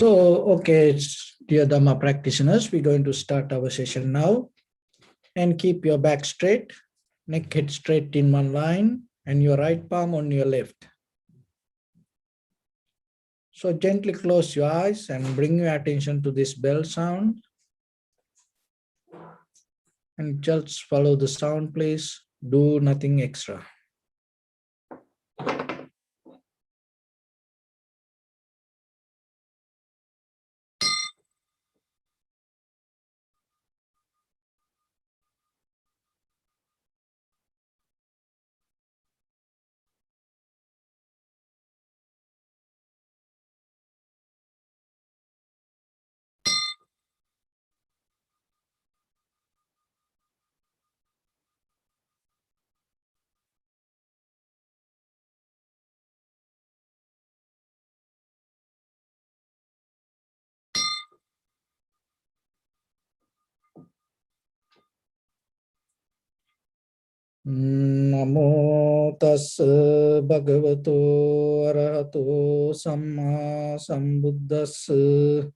Okay, dear Dhamma practitioners, we're going to start our session now. And keep your back straight, neck head straight in one line, and your right palm on your left. So gently close your eyes and bring your attention to this bell sound. And just follow the sound, please. Do nothing extra. Namo tassa bhagavato arahato samma sambuddhassa.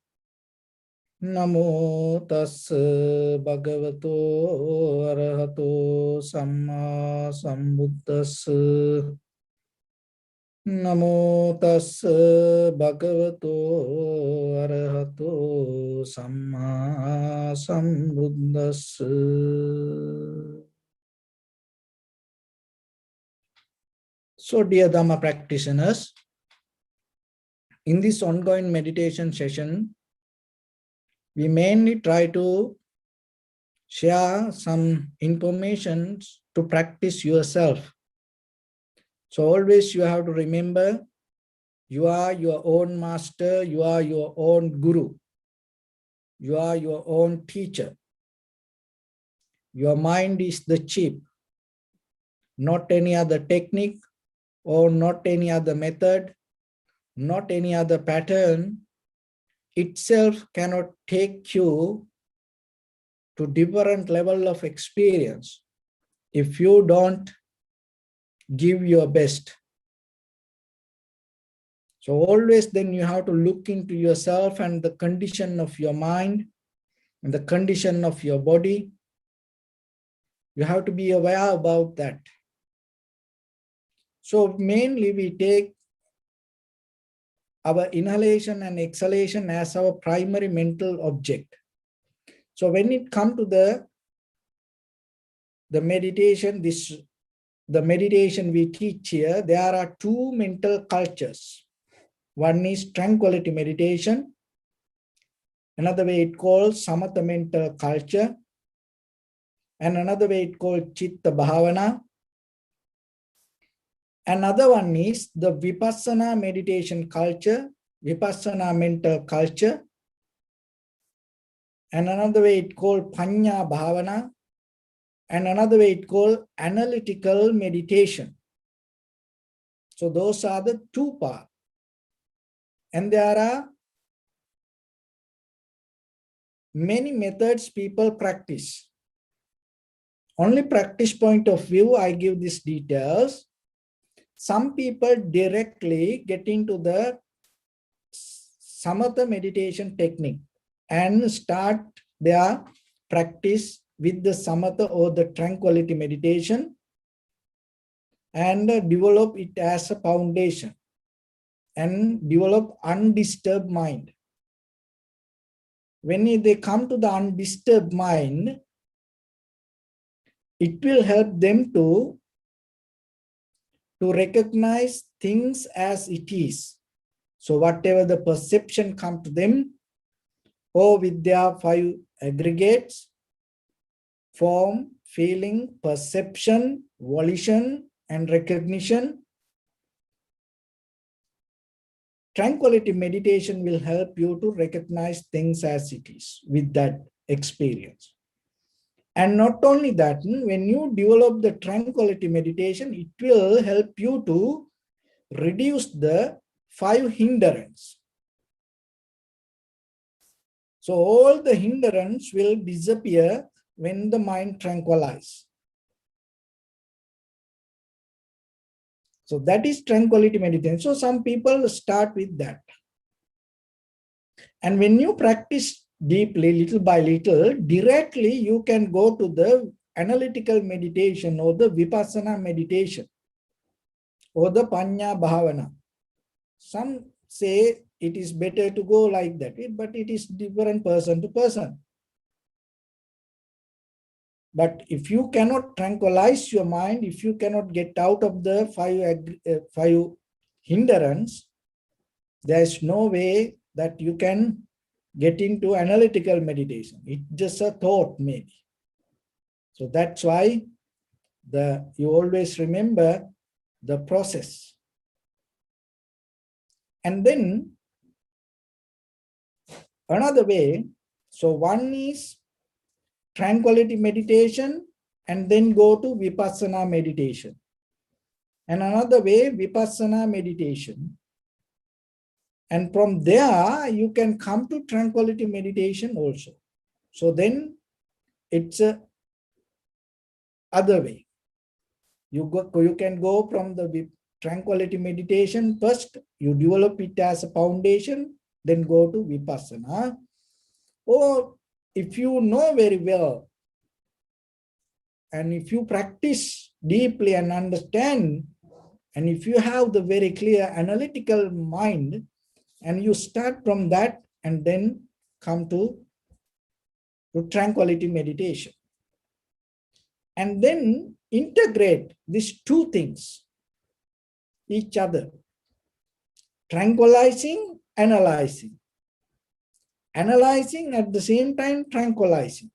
Namo tassa bhagavato arahato samma sambuddhassa. Namo tassa bhagavato arahato samma sambuddhassa. So, dear Dhamma practitioners, in this ongoing meditation session, we mainly try to share some information to practice yourself. So always you have to remember, you are your own master, you are your own guru, you are your own teacher. Your mind is the chief, not any other technique or not any other method, not any other pattern itself cannot take you to different level of experience if you don't give your best. So always then you have to look into yourself and the condition of your mind and the condition of your body. You have to be aware about that. So mainly we take our inhalation and exhalation as our primary mental object. So when it comes to the meditation, the meditation we teach here, there are two mental cultures. One is tranquility meditation. Another way it called samatha mental culture. And another way it called chitta bhavana. Another one is the vipassana meditation culture, vipassana mental culture. And another way it called panya bhavana. And another way it called analytical meditation. So those are the two parts. And there are many methods people practice. Only practice point of view, I give these details. Some people directly get into the samatha meditation technique and start their practice with the samatha or the tranquility meditation and develop it as a foundation and develop undisturbed mind. When they come to the undisturbed mind, it will help them to recognize things as it is. So whatever the perception comes to them, or with their five aggregates, form, feeling, perception, volition, and recognition, tranquility meditation will help you to recognize things as it is with that experience. And not only that, when you develop the tranquility meditation, it will help you to reduce the five hindrance. So all the hindrance will disappear when the mind tranquilizes. So that is tranquility meditation. So some people start with that. And when you practice deeply, little by little, directly you can go to the analytical meditation or the vipassana meditation or the panya bhavana. Some say it is better to go like that, but it is different person to person. But if you cannot tranquilize your mind, if you cannot get out of the five hindrance, there is no way that you can get into analytical meditation. It's just a thought maybe. So that's why you always remember the process. And then another way, so one is tranquility meditation and then go to vipassana meditation. And another way, vipassana meditation. And from there, you can come to tranquility meditation also. So then it's a other way. You can go from the tranquility meditation first, you develop it as a foundation, then go to vipassana. Or if you know very well, and if you practice deeply and understand, and if you have the very clear analytical mind, and you start from that and then come to tranquility meditation. And then integrate these two things, each other. Tranquilizing, analyzing. Analyzing at the same time tranquilizing.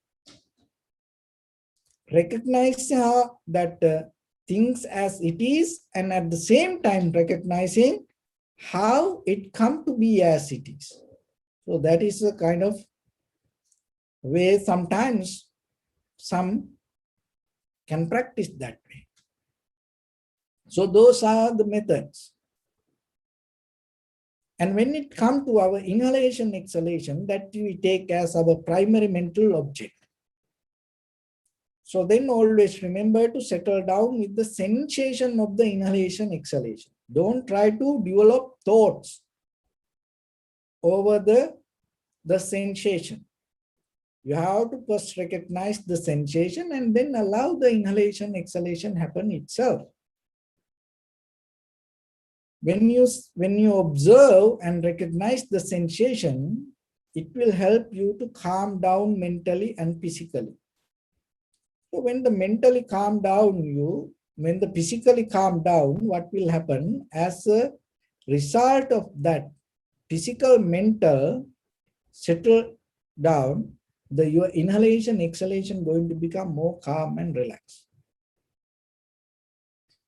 Recognizing that things as it is, and at the same time recognizing how it come to be as it is. So that is a kind of way sometimes some can practice that way. So those are the methods. And when it comes to our inhalation, exhalation, that we take as our primary mental object. So then always remember to settle down with the sensation of the inhalation, exhalation. Don't try to develop thoughts over the sensation. You have to first recognize the sensation and then allow the inhalation, exhalation happen itself. When you observe and recognize the sensation, it will help you to calm down mentally and physically. So when the mentally calm down when the physically calm down, what will happen as a result of that physical, mental settle down, your inhalation, exhalation going to become more calm and relaxed.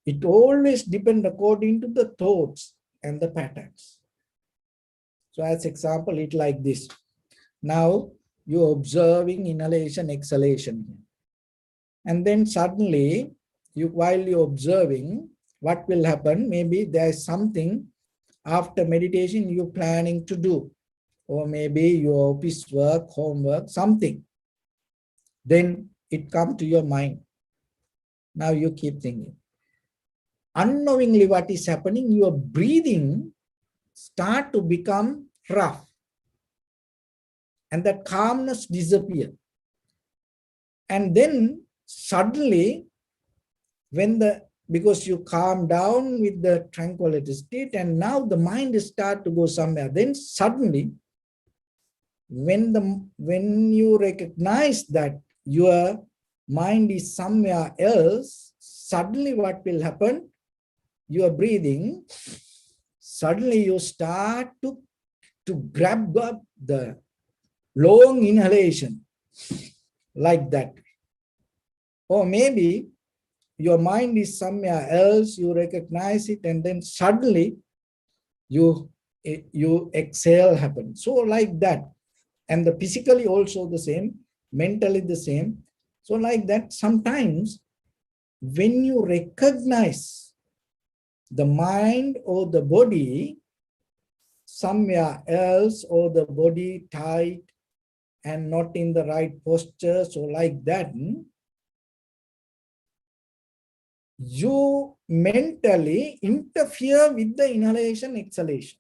It always depends according to the thoughts and the patterns. So as example, it like this. Now you're observing inhalation, exhalation. And then suddenly, while you're observing, what will happen? Maybe there's something after meditation you're planning to do. Or maybe your office work, homework, something. Then it comes to your mind. Now you keep thinking. Unknowingly what is happening, your breathing start to become rough. And that calmness disappears. And then suddenly, because you calm down with the tranquility state, and now the mind start to go somewhere, then suddenly, when you recognize that your mind is somewhere else, suddenly what will happen? Your breathing, suddenly you start to grab up the long inhalation like that. Or maybe your mind is somewhere else, you recognize it, and then suddenly you exhale happens. So like that. And the physically also the same, mentally the same. So like that, sometimes when you recognize the mind or the body somewhere else, or the body tight and not in the right posture, so like that, you mentally interfere with the inhalation, exhalation.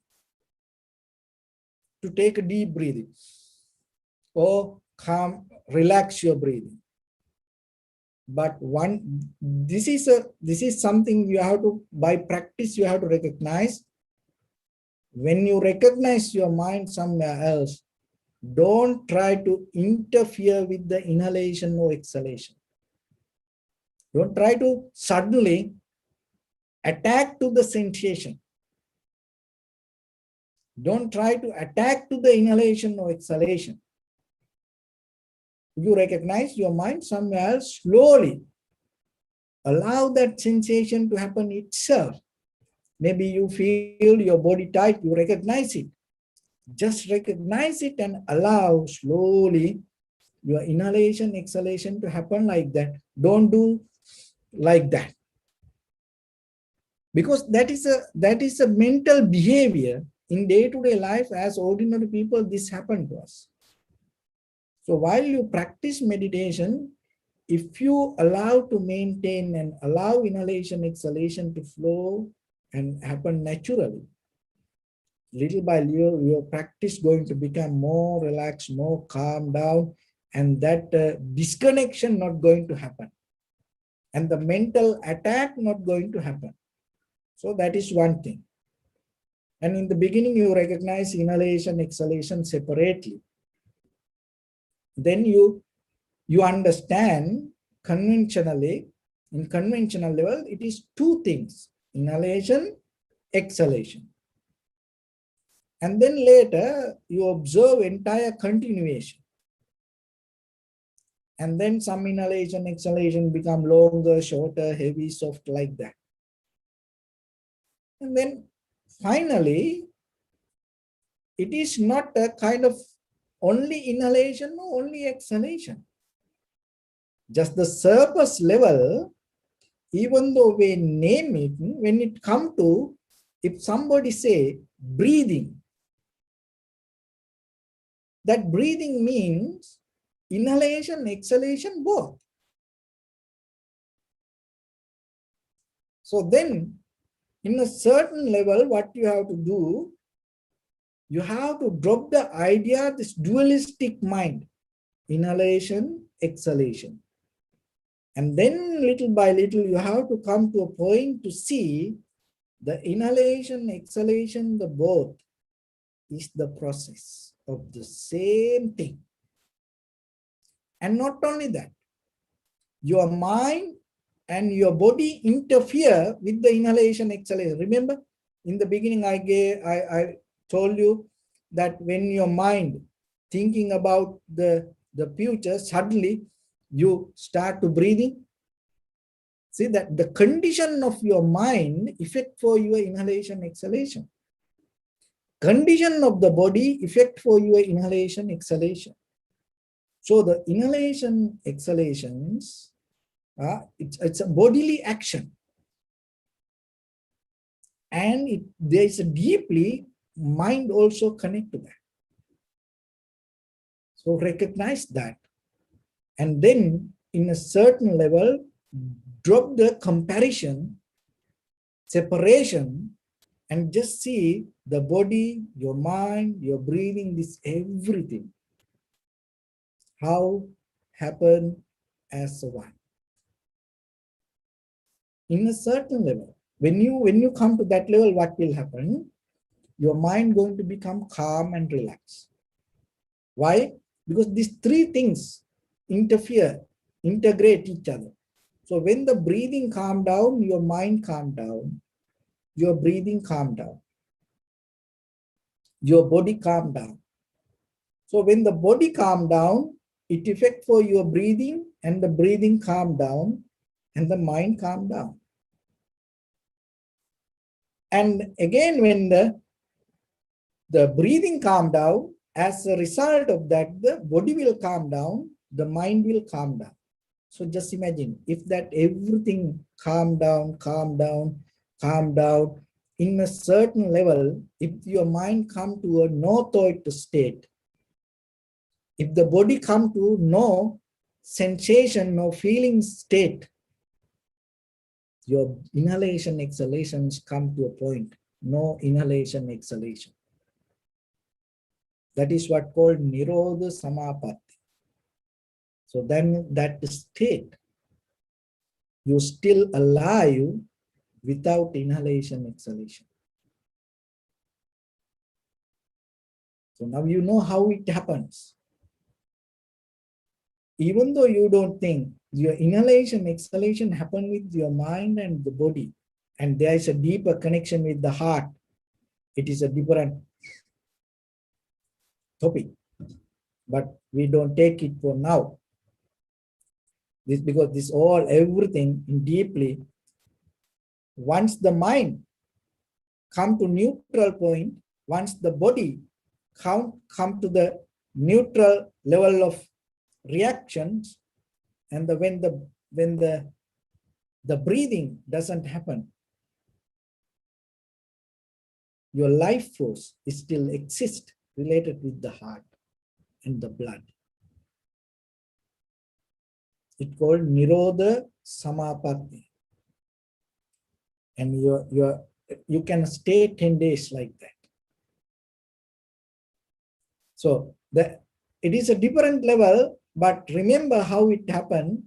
to take a deep breathing or relax your breathing. But this is something you have to, by practice, you have to recognize. When you recognize your mind somewhere else, don't try to interfere with the inhalation or exhalation. Don't try to suddenly attack to the sensation. Don't try to attack to the inhalation or exhalation. You recognize your mind somewhere else, slowly allow that sensation to happen itself. Maybe you feel your body tight, you recognize it. Just recognize it and allow slowly your inhalation, exhalation to happen like that. Don't do like that. Because that is a mental behavior in day-to-day life. As ordinary people, this happens to us. So while you practice meditation, if you allow to maintain and allow inhalation, exhalation to flow and happen naturally, little by little, your practice going to become more relaxed, more calm down, and that disconnection not going to happen. And the mental attack not going to happen. So that is one thing. And in the beginning, you recognize inhalation, exhalation separately. Then you understand conventionally, in conventional level, it is two things: inhalation, exhalation. And then later, you observe entire continuation. And then some inhalation, exhalation become longer, shorter, heavy, soft, like that. And then finally, it is not a kind of only inhalation or only exhalation. Just the surface level, even though we name it, when it comes to, if somebody say breathing, that breathing means inhalation, exhalation, both. So then, in a certain level, what you have to do, you have to drop the idea, this dualistic mind, inhalation, exhalation. And then little by little, you have to come to a point to see the inhalation, exhalation, the both is the process of the same thing. And not only that, your mind and your body interfere with the inhalation, exhalation. Remember, in the beginning, I told you that when your mind thinking about the future, suddenly you start to breathing. See that the condition of your mind effect for your inhalation, exhalation. Condition of the body effect for your inhalation, exhalation. So the inhalation, exhalations, it's a bodily action. And there is a deeply mind also connect to that. So recognize that. And then in a certain level, drop the comparison, separation, and just see the body, your mind, your breathing, this everything. How happen as one. In a certain level, when you come to that level, what will happen? Your mind going to become calm and relaxed. Why? Because these three things integrate each other. So when the breathing calm down, your mind calm down, your breathing calm down, your body calm down. So when the body calm down, it affects for your breathing, and the breathing calm down, and the mind calm down. And again, when the breathing calm down, as a result of that, the body will calm down, the mind will calm down. So just imagine if that everything calm down, calm down, calm down, in a certain level, if your mind come to a no thought state, if the body come to no sensation, no feeling state, your inhalation, exhalations come to a point, no inhalation, exhalation. That is what called Nirodha Samapatti. So then that state, you're still alive without inhalation, exhalation. So now you know how it happens. Even though you don't think, your inhalation, exhalation happen with your mind and the body. And there is a deeper connection with the heart. It is a different topic, but we don't take it for now. This because this all everything in deeply, once the mind come to neutral point, once the body come to the neutral level of reactions, and when the breathing doesn't happen, your life force is still exist related with the heart and the blood. It's called Nirodha Samapatti. And you can stay 10 days like that. So it is a different level, but remember how it happened,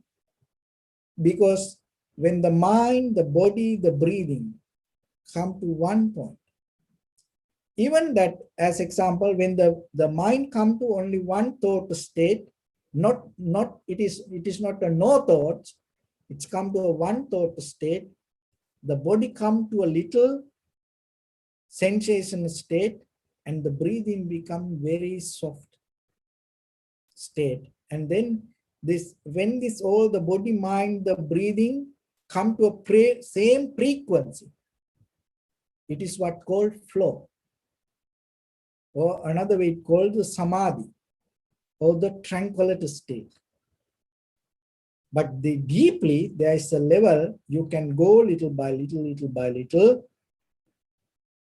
because when the mind, the body, the breathing come to one point, even that as example, when the mind come to only one thought state, it is not a no thoughts, it's come to a one thought state, the body come to a little sensation state, and the breathing become very soft state. And then when this all the body, mind, the breathing come to a same frequency, it is what called flow, or another way called the samadhi, or the tranquility state. But deeply, there is a level you can go little by little, little by little,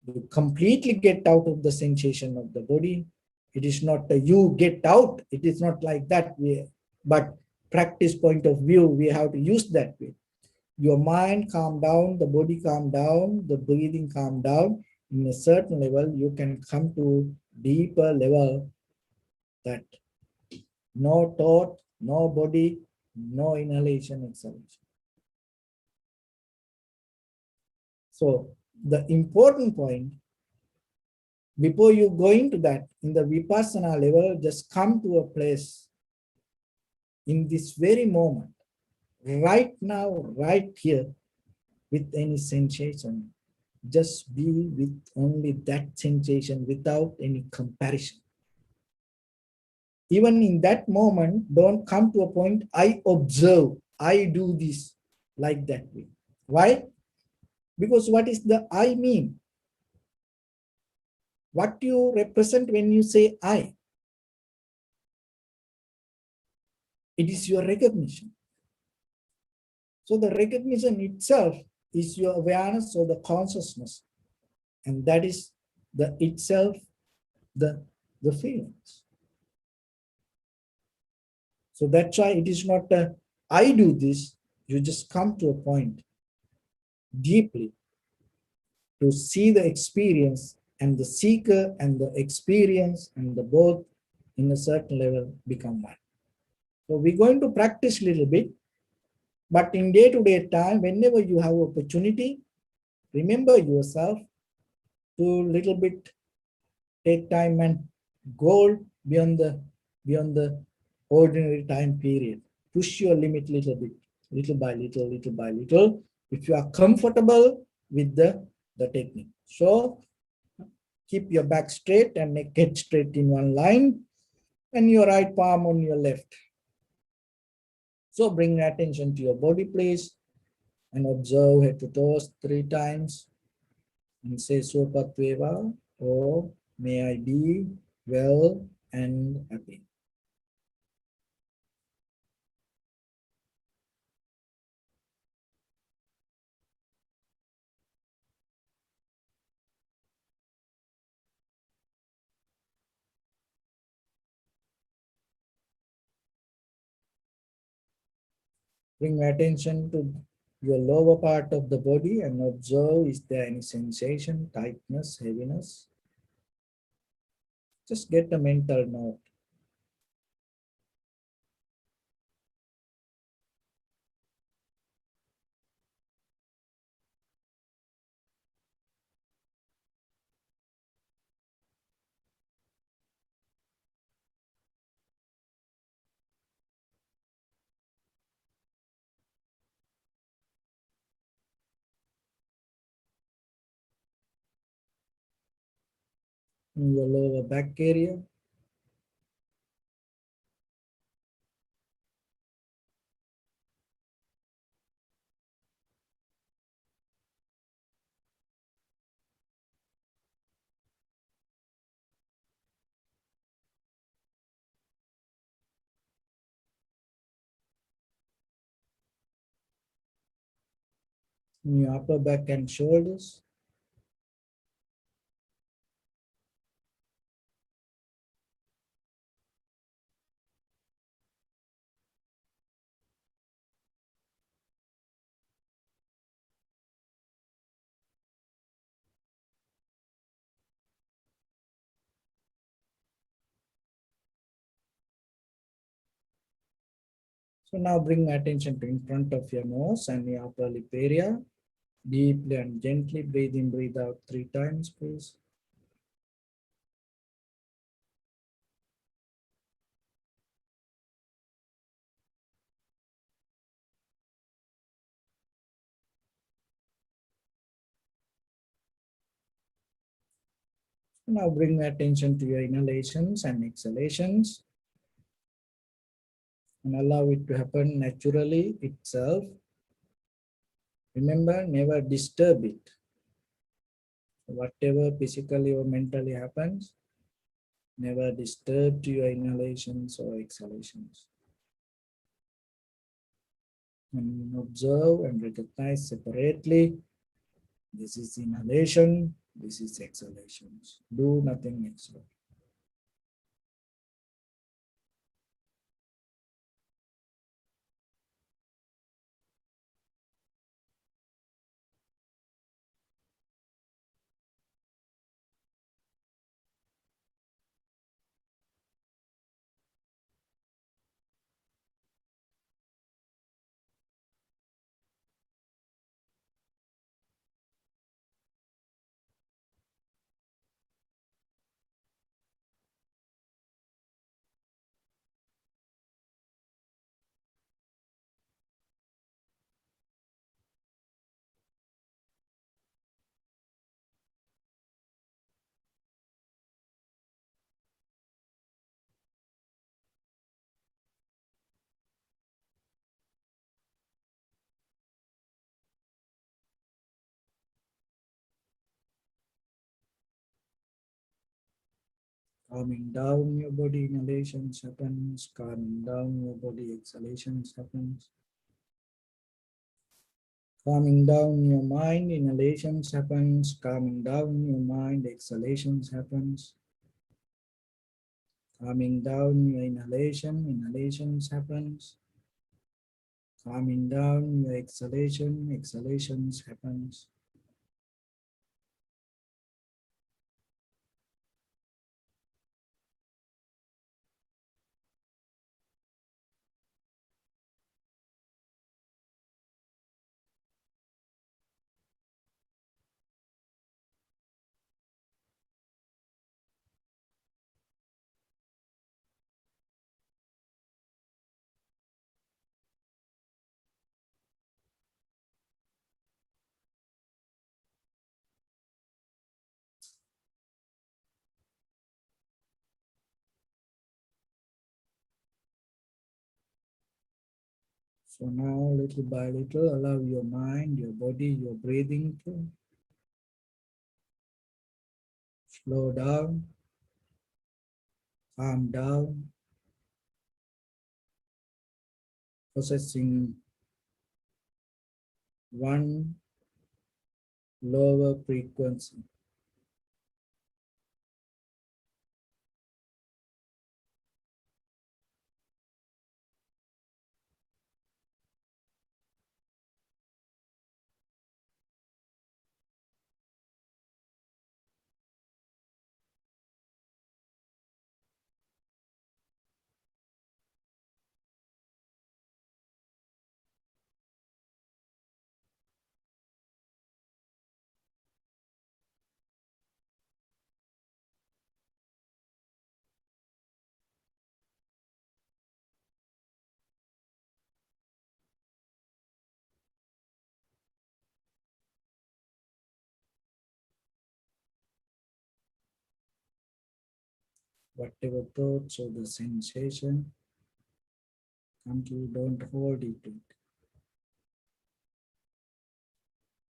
you completely get out of the sensation of the body. It is not you get out, it is not like that way, but practice point of view, we have to use that way. Your mind calm down, the body calm down, the breathing calm down. In a certain level, you can come to deeper level, that no thought, no body, no inhalation, exhalation. So the important point, before you go into that, in the Vipassana level, just come to a place in this very moment, right now, right here, with any sensation. Just be with only that sensation without any comparison. Even in that moment, don't come to a point, I observe, I do this, like that way. Why? Because what is the I mean? What you represent when you say I? It is your recognition. So the recognition itself is your awareness or the consciousness. And that is the itself, the feelings. So that's why it is not a, I do this, you just come to a point deeply to see the experience, and the seeker and the experience and the both in a certain level become one. So we're going to practice a little bit, but in day-to-day time, whenever you have opportunity, remember yourself to little bit take time and go beyond the ordinary time period. Push your limit little bit, little by little, little by little, if you are comfortable with the technique. So keep your back straight and neck head straight in one line, and your right palm on your left. So bring attention to your body, please, and observe head to toes 3 times, and say Sopatveva, or may I be well and happy. Bring attention to your lower part of the body and observe, is there any sensation, tightness, heaviness? Just get a mental note. In your lower back area. In your upper back and shoulders. So now bring attention to in front of your nose and your upper lip area. Deeply and gently breathe in, breathe out 3 times, please. Now bring attention to your inhalations and exhalations and allow it to happen naturally itself. Remember, never disturb it. Whatever physically or mentally happens, never disturb to your inhalations or exhalations. And observe and recognize separately. This is inhalation, this is exhalations. Do nothing extra. Calming down your body, inhalations happens. Calming down your body, exhalations happens. Calming down your mind, inhalations happens. Calming down your mind, exhalations happens. Calming down your inhalation, inhalations happens. Calming down your exhalation, exhalations happens. So now, little by little, allow your mind, your body, your breathing to slow down, calm down, possessing one lower frequency. whatever thoughts or the sensation, until you don't hold it to it.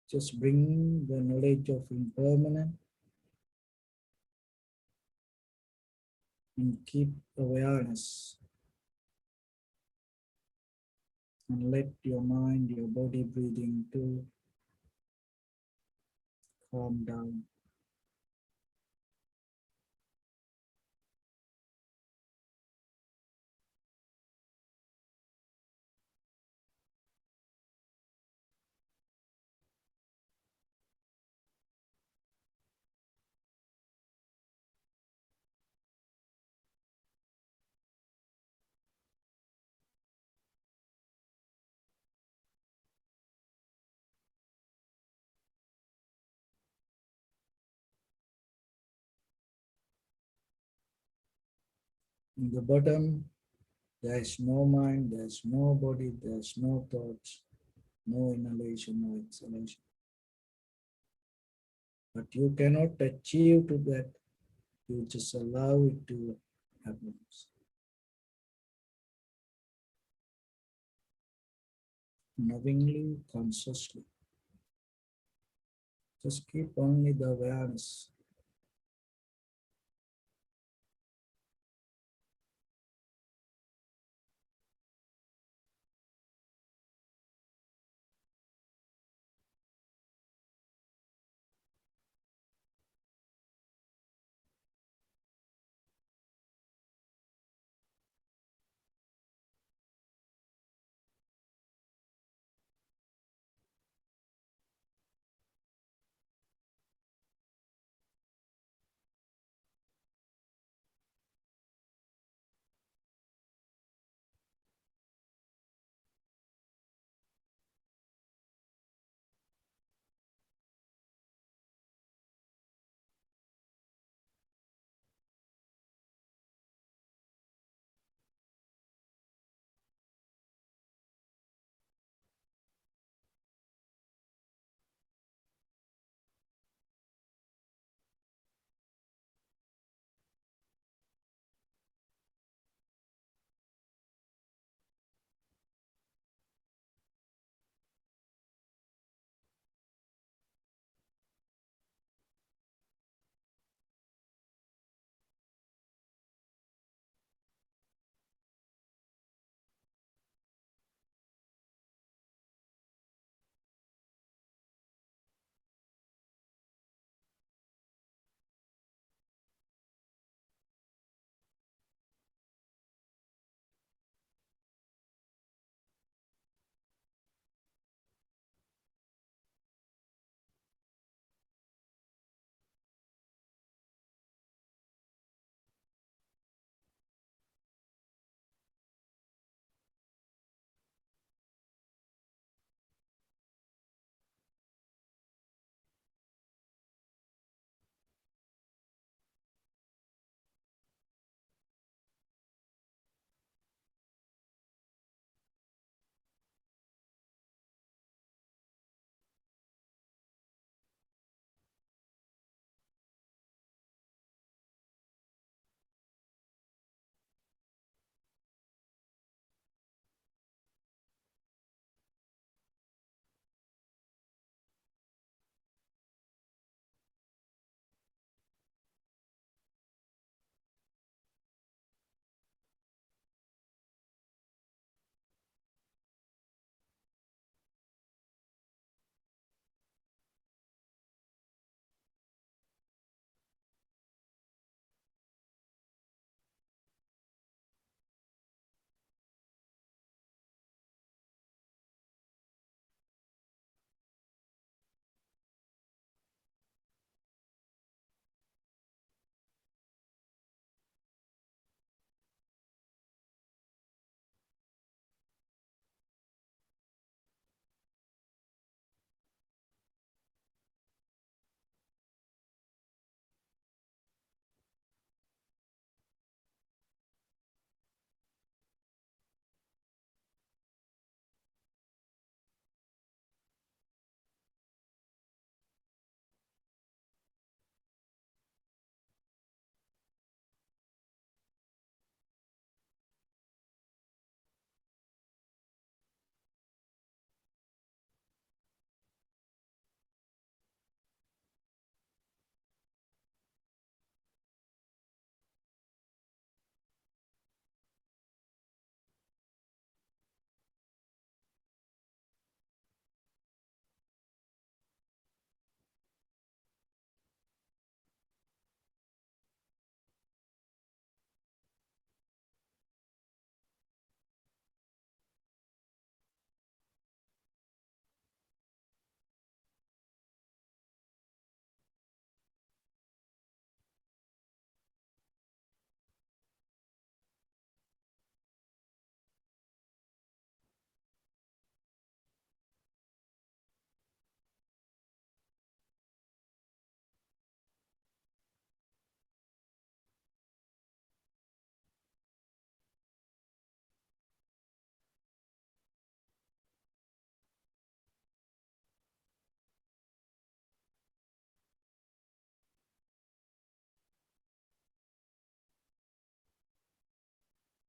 Just bring the knowledge of impermanent and keep awareness. And let your mind, your body breathing to calm down. In the bottom, there is no mind, there is no body, there is no thoughts, no inhalation, no exhalation. But you cannot achieve to that. You just allow it to happen. Knowingly, consciously. Just keep only the awareness.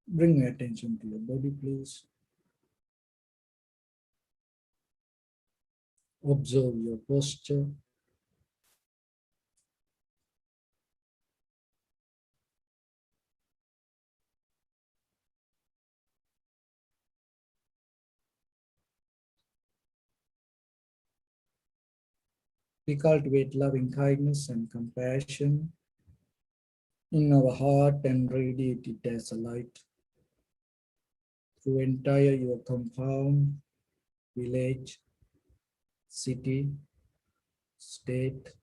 Bring your attention to your body, please. Observe your posture. We cultivate loving kindness and compassion in our heart and radiate it as a light through entire your compound, village, city, state,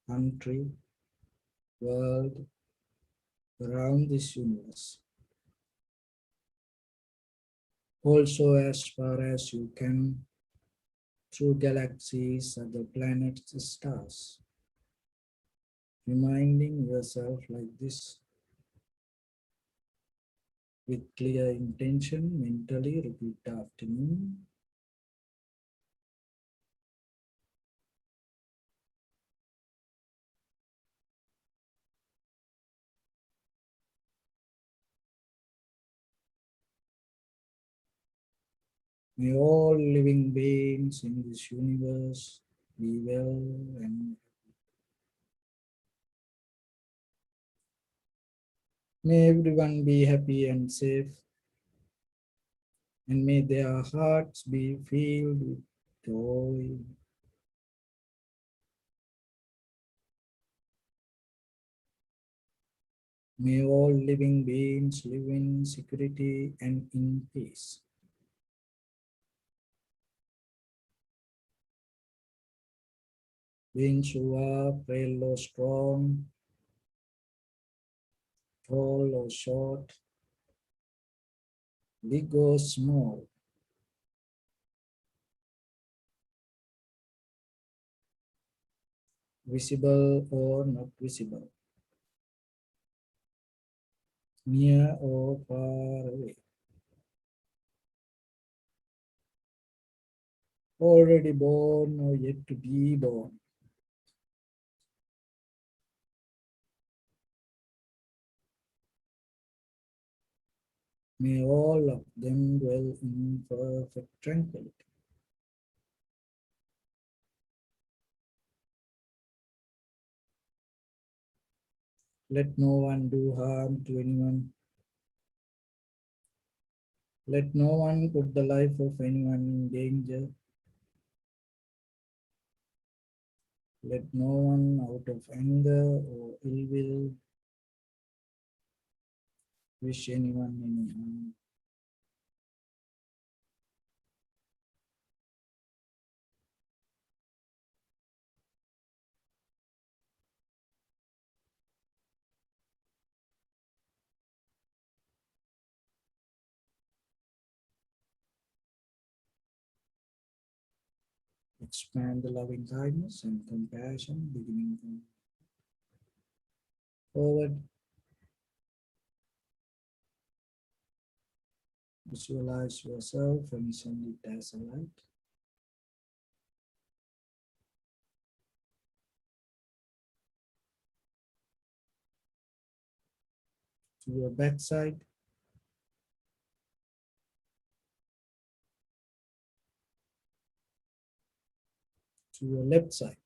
country, world, around this universe. Also, as far as you can, through galaxies, other planets, stars. Reminding yourself like this with clear intention, mentally repeat after me. May all living beings in this universe be well and may everyone be happy and safe, and may their hearts be filled with joy. May all living beings live in security and in peace. Beings who are frail or strong, tall or short, big or small, visible or not visible, near or far away, already born or yet to be born. May all of them dwell in perfect tranquility. Let no one do harm to anyone. Let no one put the life of anyone in danger. Let no one out of anger or ill will wish anyone any harm. Expand the loving kindness and compassion beginning from forward. Visualize yourself and send it as a light to your backside, to your left side,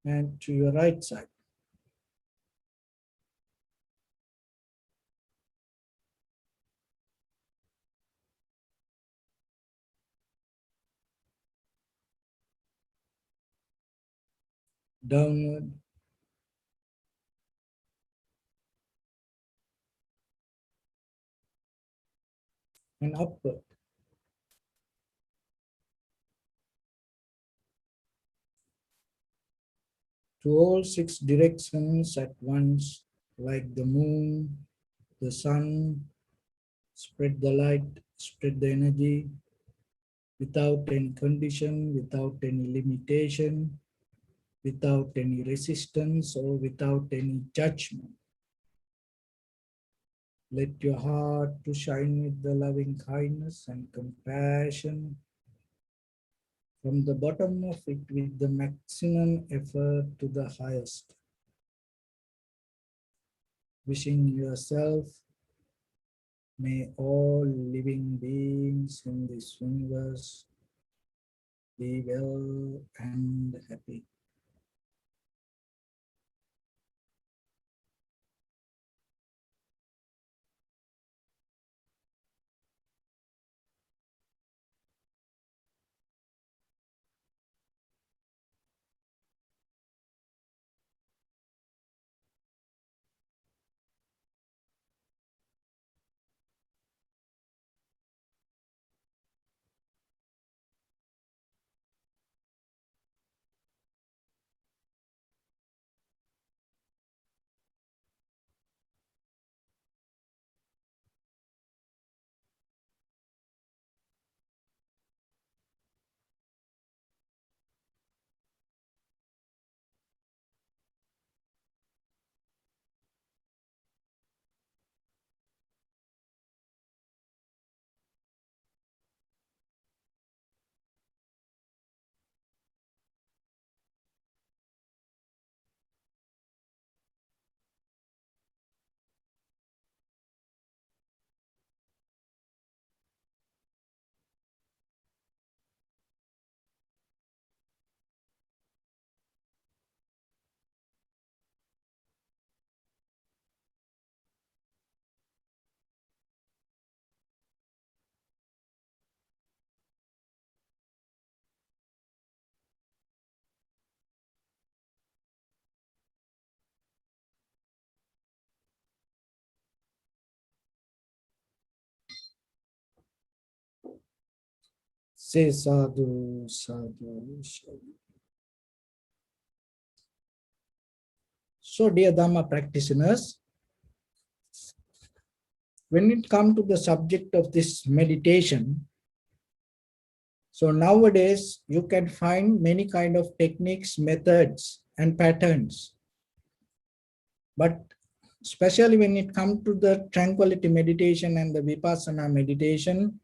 and to your right side. Downward and upward. To all six directions at once, like the moon, the sun, spread the light, spread the energy without any condition, without any limitation, without any resistance or without any judgment. Let your heart to shine with the loving kindness and compassion from the bottom of it with the maximum effort to the highest. Wishing yourself, may all living beings in this universe be well and happy. Say sadhu, sadhu, sadhu. So, dear Dhamma practitioners, when it comes to the subject of this meditation, so nowadays you can find many kind of techniques, methods, and patterns. But especially when it comes to the tranquility meditation and the vipassana meditation,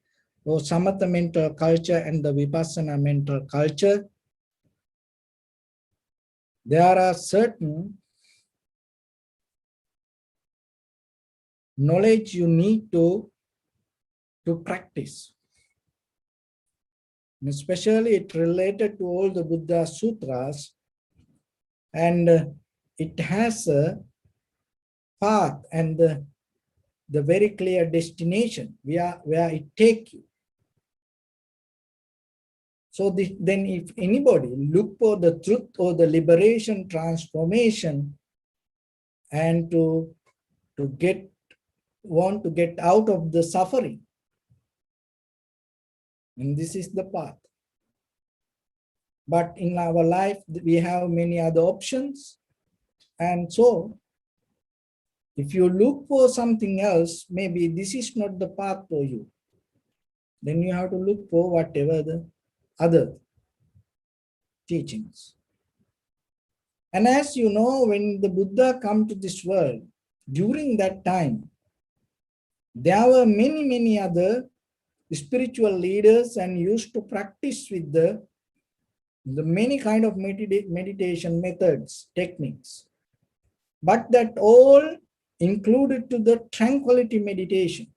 or samatha mental culture and the vipassana mental culture, there are certain knowledge you need to practice. And especially it related to all the Buddha sutras, and it has a path and the very clear destination where it take you. So then if anybody look for the truth or the liberation, transformation, and to want to get out of the suffering, and this is the path. But in our life, we have many other options. And so if you look for something else, maybe this is not the path for you. Then you have to look for whatever the other teachings. And as you know, when the Buddha come to this world, during that time, there were many other spiritual leaders and used to practice with the many kind of meditation methods, techniques. But that all included to the tranquility meditation.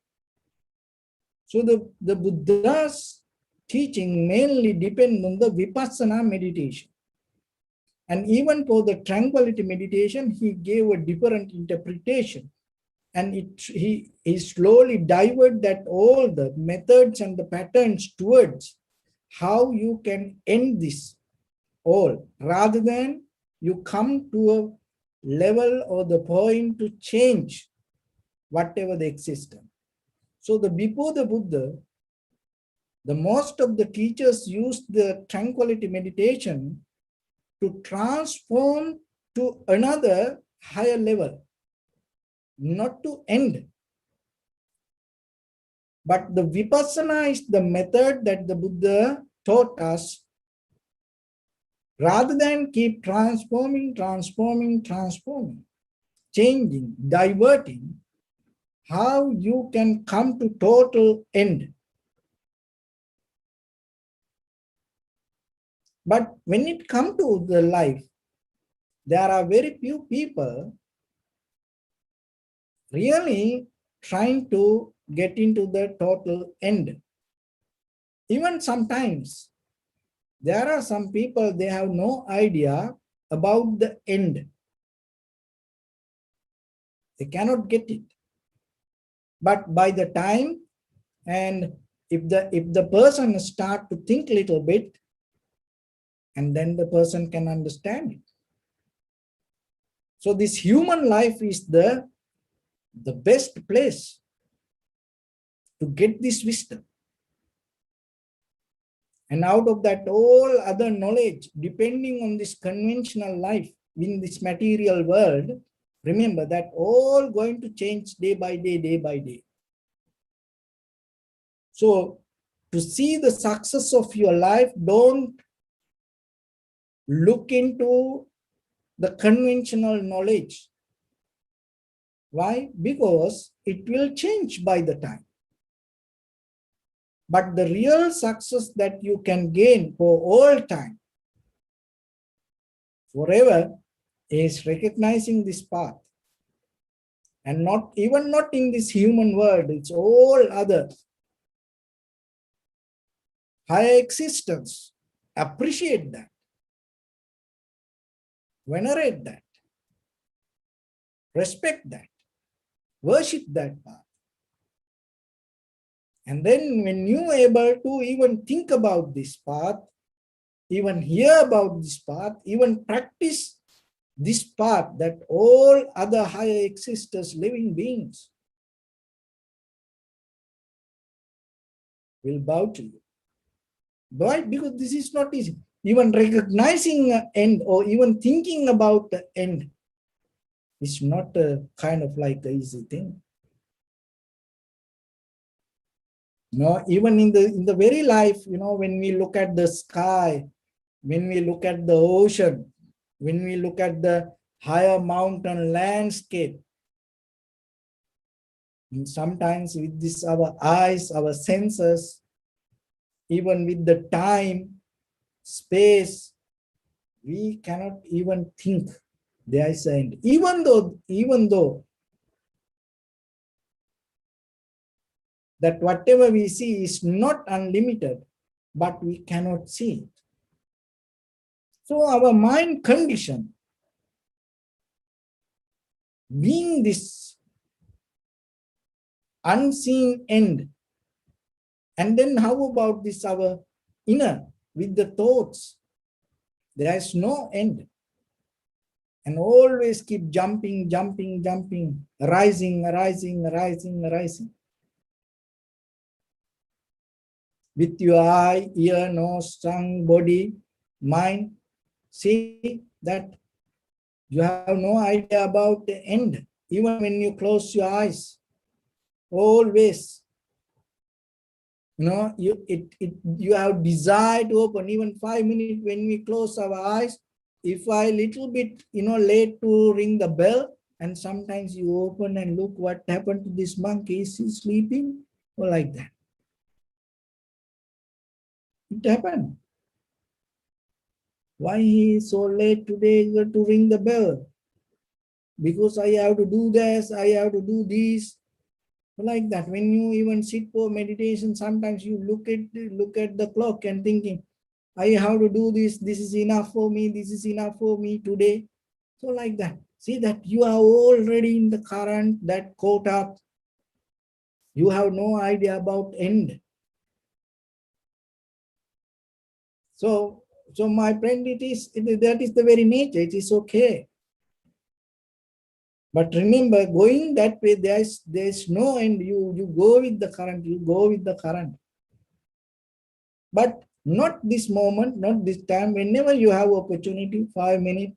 So the Buddha's teaching mainly depend on the vipassana meditation. And even for the tranquility meditation, he gave a different interpretation. And he slowly diverted that all the methods and the patterns towards how you can end this all, rather than you come to a level or the point to change whatever the existence. So before the Buddha, the most of the teachers used the tranquility meditation to transform to another higher level, not to end. But the vipassana is the method that the Buddha taught us, rather than keep transforming, changing, diverting, how you can come to total end. But when it comes to the life, there are very few people really trying to get into the total end. Even sometimes there are some people, they have no idea about the end. They cannot get it. But by the time, and if the person start to think a little bit, and then the person can understand it. So this human life is the best place to get this wisdom. And out of that, all other knowledge, depending on this conventional life in this material world, remember that all going to change day by day, day by day. So to see the success of your life, don't look into the conventional knowledge. Why? Because it will change by the time. But the real success that you can gain for all time, forever, is recognizing this path. And not in this human world, it's all other higher existence. Appreciate that. Venerate that. Respect that. Worship that path. And then when you are able to even think about this path, even hear about this path, even practice this path, that all other higher existence, living beings will bow to you. Why? Because this is not easy. Even recognizing an end or even thinking about the end is not a kind of like an easy thing. No, even in the very life, when we look at the sky, when we look at the ocean, when we look at the higher mountain landscape, and sometimes with this our eyes, our senses, even with the time, space, we cannot even think there is an end. Even though that whatever we see is not unlimited, but we cannot see it. So our mind condition, being this unseen end, and then how about this our inner with the thoughts? There is no end. And always keep jumping, rising. With your eye, ear, nose, tongue, body, mind, see that you have no idea about the end. Even when you close your eyes, always, you have desire to open. Even 5 minutes when we close our eyes, if I little bit, late to ring the bell, and sometimes you open and look what happened to this monkey. Is he sleeping? Or like that. It happened. Why he is so late today to ring the bell? Because I have to do this, I have to do this. Like that. When you even sit for meditation, sometimes you look at the clock and thinking, I have to do this, this is enough for me, this is enough for me today. So like that. See that you are already in the current, that caught up. You have no idea about end. So my friend, that is the very nature. It is okay. But remember, going that way, there's no end. You go with the current. You go with the current. But not this moment, not this time. Whenever you have opportunity, 5 minutes,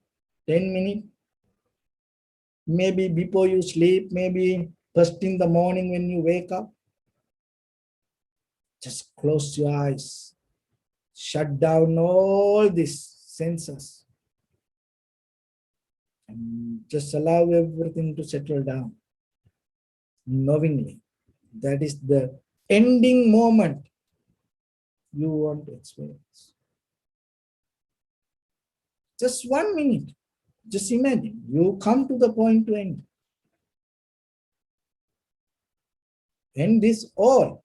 10 minutes, maybe before you sleep, maybe first in the morning when you wake up, just close your eyes. Shut down all these senses. And just allow everything to settle down knowingly. That is the ending moment you want to experience. Just 1 minute. Just imagine, you come to the point to end. End this all.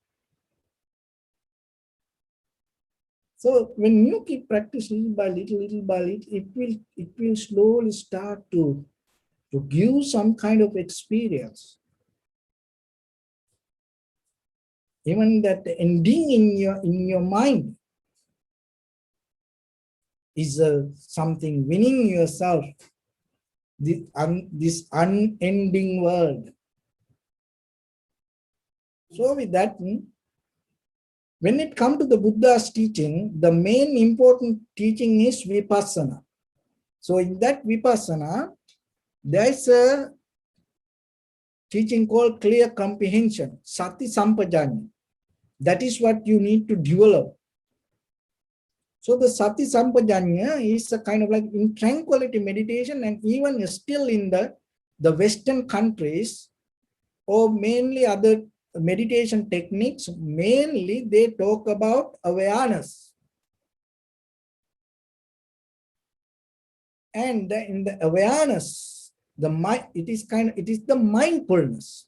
So when you keep practicing little by little, it will slowly start to give some kind of experience. Even that ending in your mind is something winning yourself, this unending world. So with that, when it comes to the Buddha's teaching, the main important teaching is vipassana. So in that vipassana, there is a teaching called clear comprehension, sati sampajanya. That is what you need to develop. So the sati sampajanya is a kind of like in tranquility meditation, and even still in the Western countries, or mainly other meditation techniques, mainly they talk about awareness. And in the awareness, the mind, it is the mindfulness.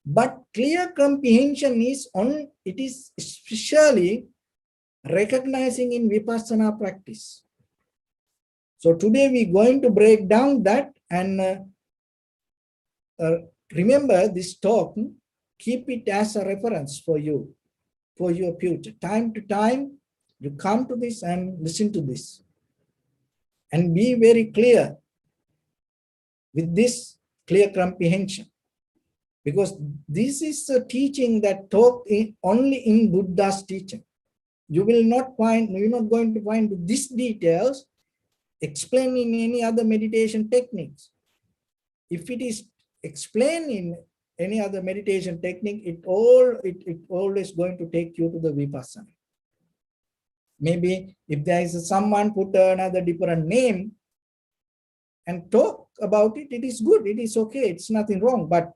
But clear comprehension is it is especially recognizing in vipassana practice. So today we're going to break down that, and remember this talk, keep it as a reference for you, for your future. Time to time, you come to this and listen to this. And be very clear with this clear comprehension. Because this is a teaching that taught only in Buddha's teaching. You're not going to find these details explained in any other meditation techniques. If it is explained in any other meditation technique, it always going to take you to the vipassana. Maybe if there is someone put another different name and talk about it, it is good, it is okay, it's nothing wrong. But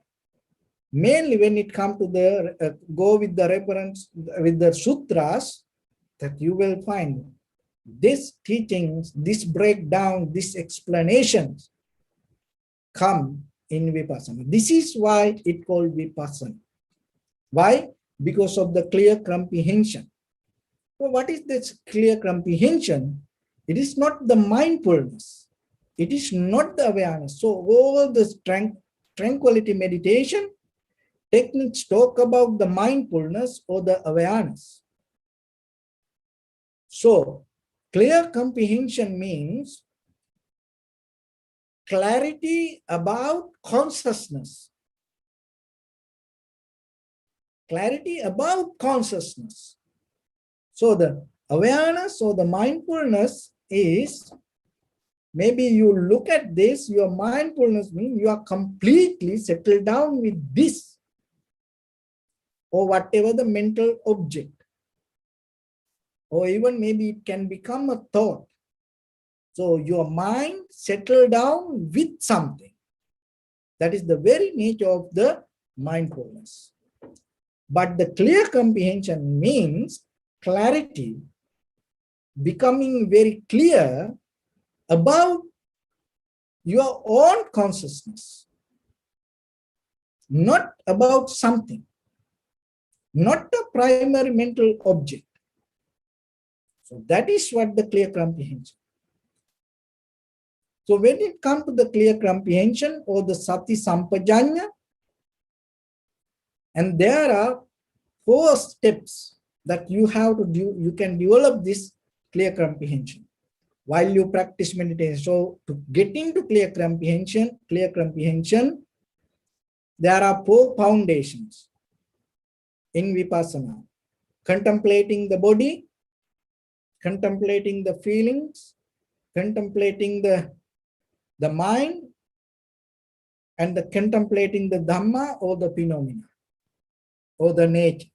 mainly when it comes to the go with the reference with the sutras, that you will find these teachings, this breakdown, these explanations come in vipassana. This is why it called vipassana. Why? Because of the clear comprehension. So what is this clear comprehension? It is not the mindfulness. It is not the awareness. So all the tranquility meditation techniques talk about the mindfulness or the awareness. So clear comprehension means clarity about consciousness. Clarity about consciousness. So the awareness or the mindfulness is, maybe you look at this, your mindfulness means you are completely settled down with this or whatever the mental object. Or even maybe it can become a thought. So your mind settled down with something. That is the very nature of the mindfulness. But the clear comprehension means clarity, becoming very clear about your own consciousness, not about something, not the primary mental object. So that is what the clear comprehension. So when it comes to the clear comprehension or the sati sampajanya, and there are 4 steps that you have to do, you can develop this clear comprehension while you practice meditation. So to get into clear comprehension, there are 4 foundations in vipassana: contemplating the body, contemplating the feelings, contemplating the mind, and the contemplating the Dhamma or the phenomena or the nature.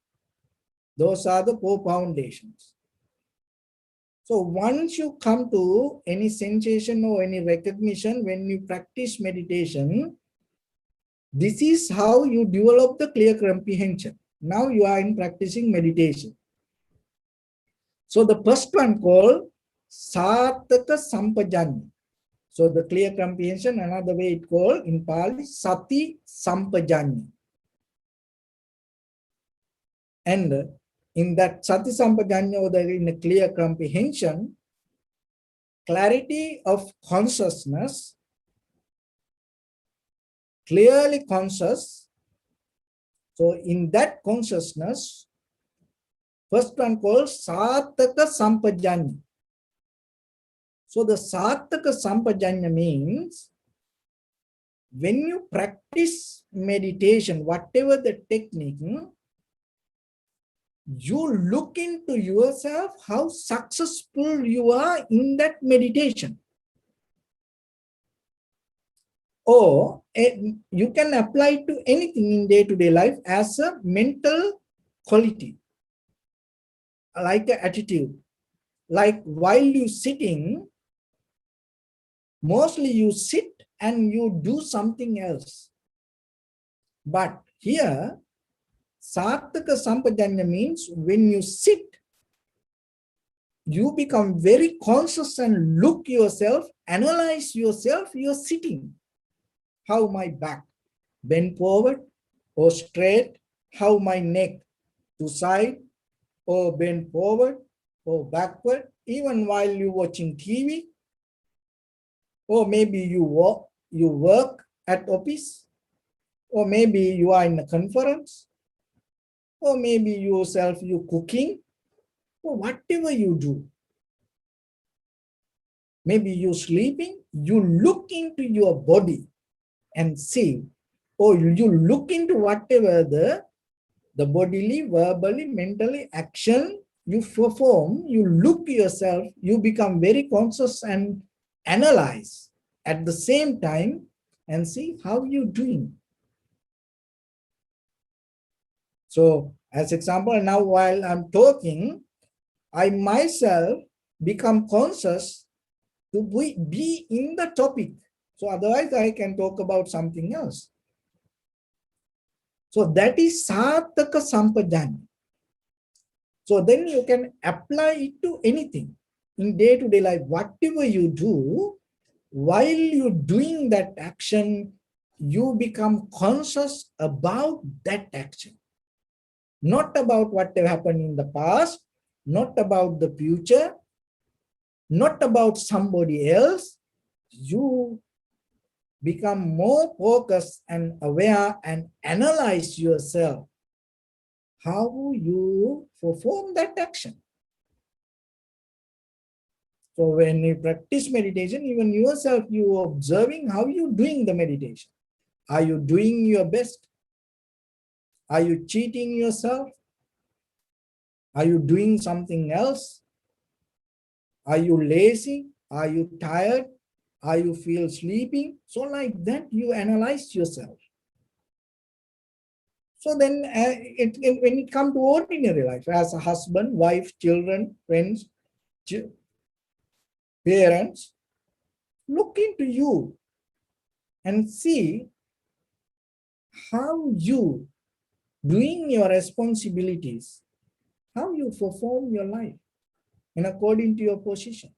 Those are the 4 foundations. So once you come to any sensation or any recognition when you practice meditation, this is how you develop the clear comprehension. Now you are in practicing meditation. So the first one called Sataka Sampajanya. So the clear comprehension, another way it called in Pali, Sati Sampajanya. And in that Sati Sampajanya, or in a clear comprehension, clarity of consciousness, clearly conscious. So in that consciousness, first one called Sataka Sampajanya. So the Sataka Sampajanya means when you practice meditation, whatever the technique, you look into yourself how successful you are in that meditation. Or you can apply to anything in day-to-day life as a mental quality, like an attitude. Like while you sitting, mostly you sit and you do something else. But here, Sataka Sampajanya means when you sit, you become very conscious and look yourself, analyze yourself, you're sitting. How my back bend forward or straight, how my neck to side or bend forward or backward, even while you're watching TV, or maybe you work at office, or maybe you are in a conference, or maybe yourself you cooking, or whatever you do. Maybe you sleeping, you look into your body and see, or you look into whatever the bodily, verbally, mentally action you perform, you look yourself, you become very conscious and analyze at the same time and see how you're doing. So as example, now while I'm talking, I myself become conscious to be in the topic. So otherwise I can talk about something else. So that is Sataka Sampajanya. So then you can apply it to anything in day-to-day life. Whatever you do, while you're doing that action, you become conscious about that action. Not about what happened in the past, not about the future, not about somebody else. You become more focused and aware and analyze yourself how you perform that action. So when you practice meditation, even yourself, you are observing how you're doing the meditation. Are you doing your best? Are you cheating yourself? Are you doing something else? Are you lazy? Are you tired? Are you feel sleeping? So like that, you analyze yourself. So then when it comes to ordinary life, as a husband, wife, children, friends, parents, look into you and see how you doing your responsibilities, how you perform your life in according to your position.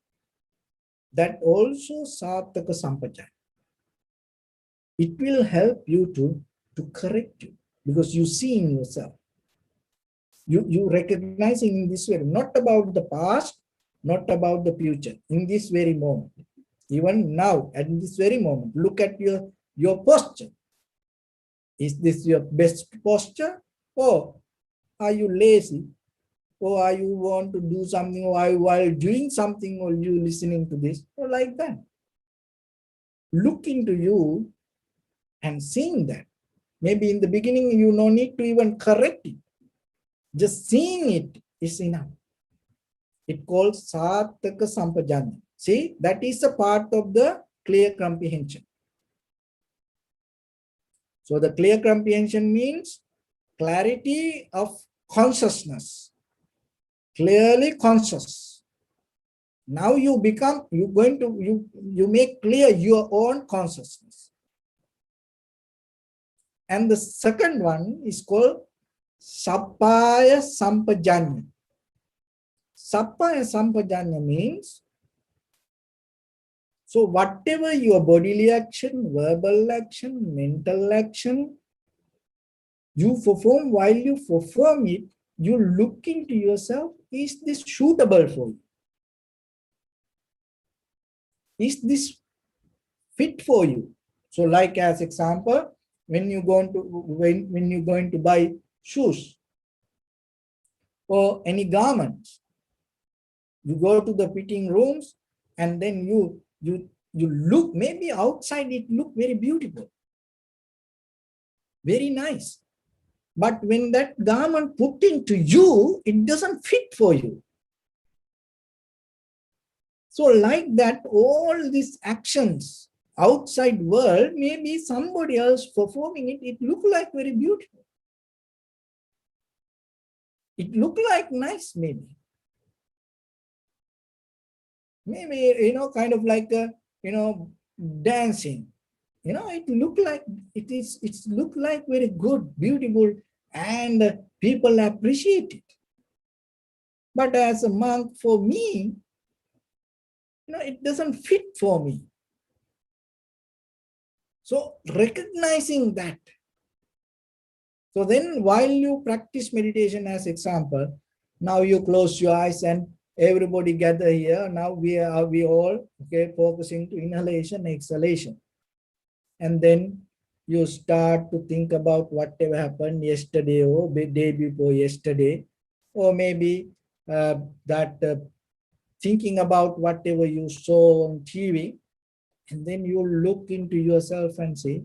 That also Sataka Sampajanya. It will help you to correct you because you see in yourself. You recognizing in this way, not about the past, not about the future, in this very moment. Even now, at this very moment, look at your posture. Is this your best posture? Or are you lazy? Or are you want to do something while doing something, or you listening to this? Or like that. Look into you and seeing that. Maybe in the beginning, you no need to even correct it. Just seeing it is enough. It calls Sataka Sampajanya. See, that is a part of the clear comprehension. So the clear comprehension means clarity of consciousness. Clearly conscious. Now you make clear your own consciousness. And the second one is called Sappaya Sampajanya. Sappaya Sampajanya means So whatever your bodily action, verbal action, mental action, you perform, while you perform it, you look into yourself, is this suitable for you? Is this fit for you? So like as example, when you're going to buy shoes or any garments, you go to the fitting rooms and then you look, maybe outside it look very beautiful, very nice. But when that garment put into you, it doesn't fit for you. So like that, all these actions outside world, maybe somebody else performing it, it look like very beautiful. It look like nice, maybe. Maybe, kind of like, dancing. It look like, it's look like very good, beautiful, and people appreciate it. But as a monk, for me, it doesn't fit for me. So recognizing that. So then while you practice meditation as example, now you close your eyes and everybody gather here. Now we all focusing to inhalation, exhalation. And then you start to think about whatever happened yesterday or day before yesterday, or maybe that thinking about whatever you saw on TV, and then you look into yourself and say,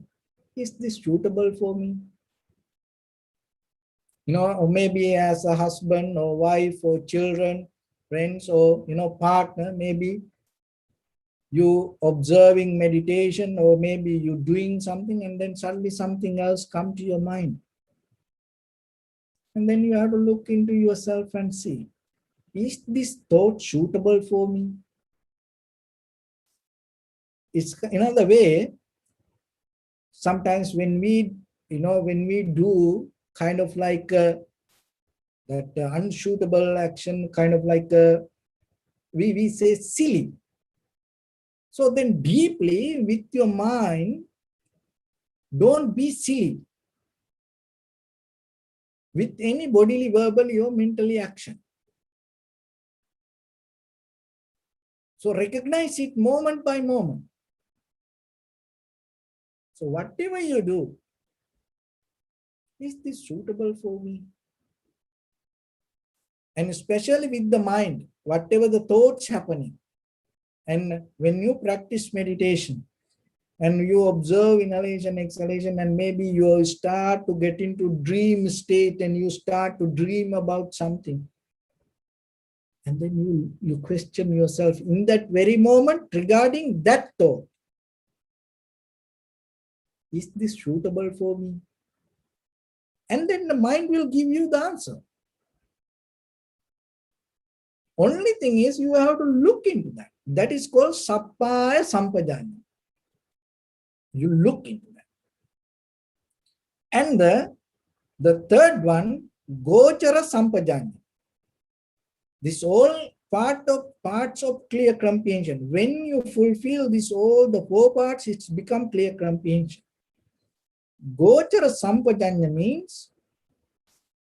is this suitable for me? Or maybe as a husband or wife or children, friends, or partner, maybe you observing meditation, or maybe you doing something and then suddenly something else come to your mind. And then you have to look into yourself and see, is this thought suitable for me? It's another way. Sometimes when we do kind of like that unsuitable action, kind of like we say silly. So then deeply with your mind, don't be silly with any bodily, verbally, or mentally action. So recognize it moment by moment. So whatever you do, is this suitable for me? And especially with the mind, whatever the thoughts happening. And when you practice meditation and you observe inhalation, exhalation, and maybe you start to get into dream state and you start to dream about something. And then you question yourself in that very moment regarding that thought. Is this suitable for me? And then the mind will give you the answer. Only thing is you have to look into that. That is called sappaya sampajanya. You look into that. And the third one, gochara sampajanya. This all parts of clear comprehension. When you fulfill this all the 4 parts, it's become clear comprehension. Gochara sampajanya means,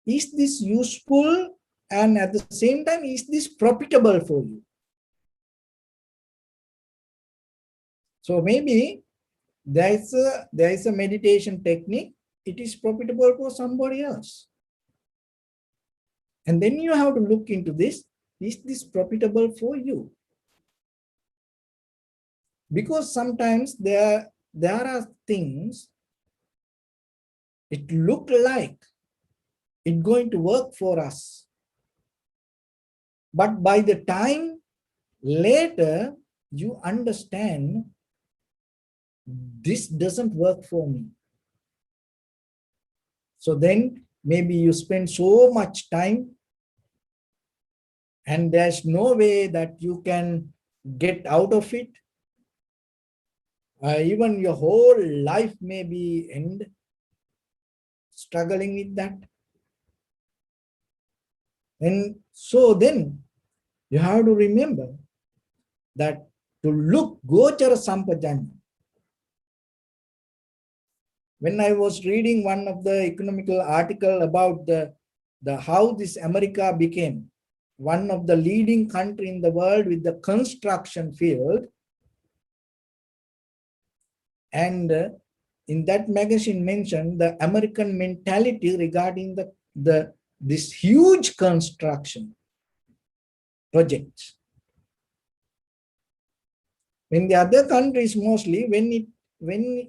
is this useful, and at the same time, is this profitable for you? So maybe there is a meditation technique, it is profitable for somebody else. And then you have to look into this, is this profitable for you? Because sometimes there are things, it look like it's going to work for us. But by the time later you understand, this doesn't work for me. So then maybe you spend so much time and there's no way that you can get out of it. Even your whole life may be end struggling with that. And so then you have to remember that to look Gochara Sampajanya. When I was reading one of the economical article about the how this America became one of the leading country in the world with the construction field, and in that magazine mentioned the American mentality regarding this huge construction projects. When the other countries mostly, when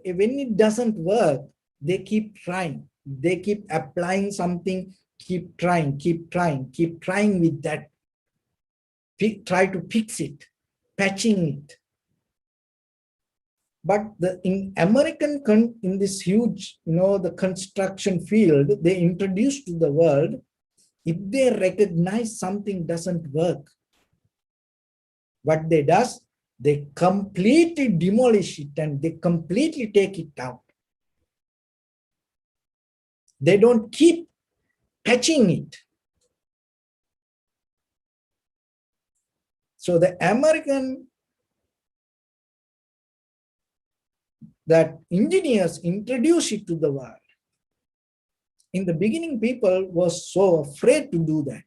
it doesn't work, they keep trying. They keep applying something, keep trying with that. Try to fix it, patching it. But in American, in this huge, the construction field, they introduced to the world, if they recognize something doesn't work, what they does, they completely demolish it and they completely take it out. They don't keep patching it. So the American, that engineers introduce it to the world. In the beginning, people were so afraid to do that.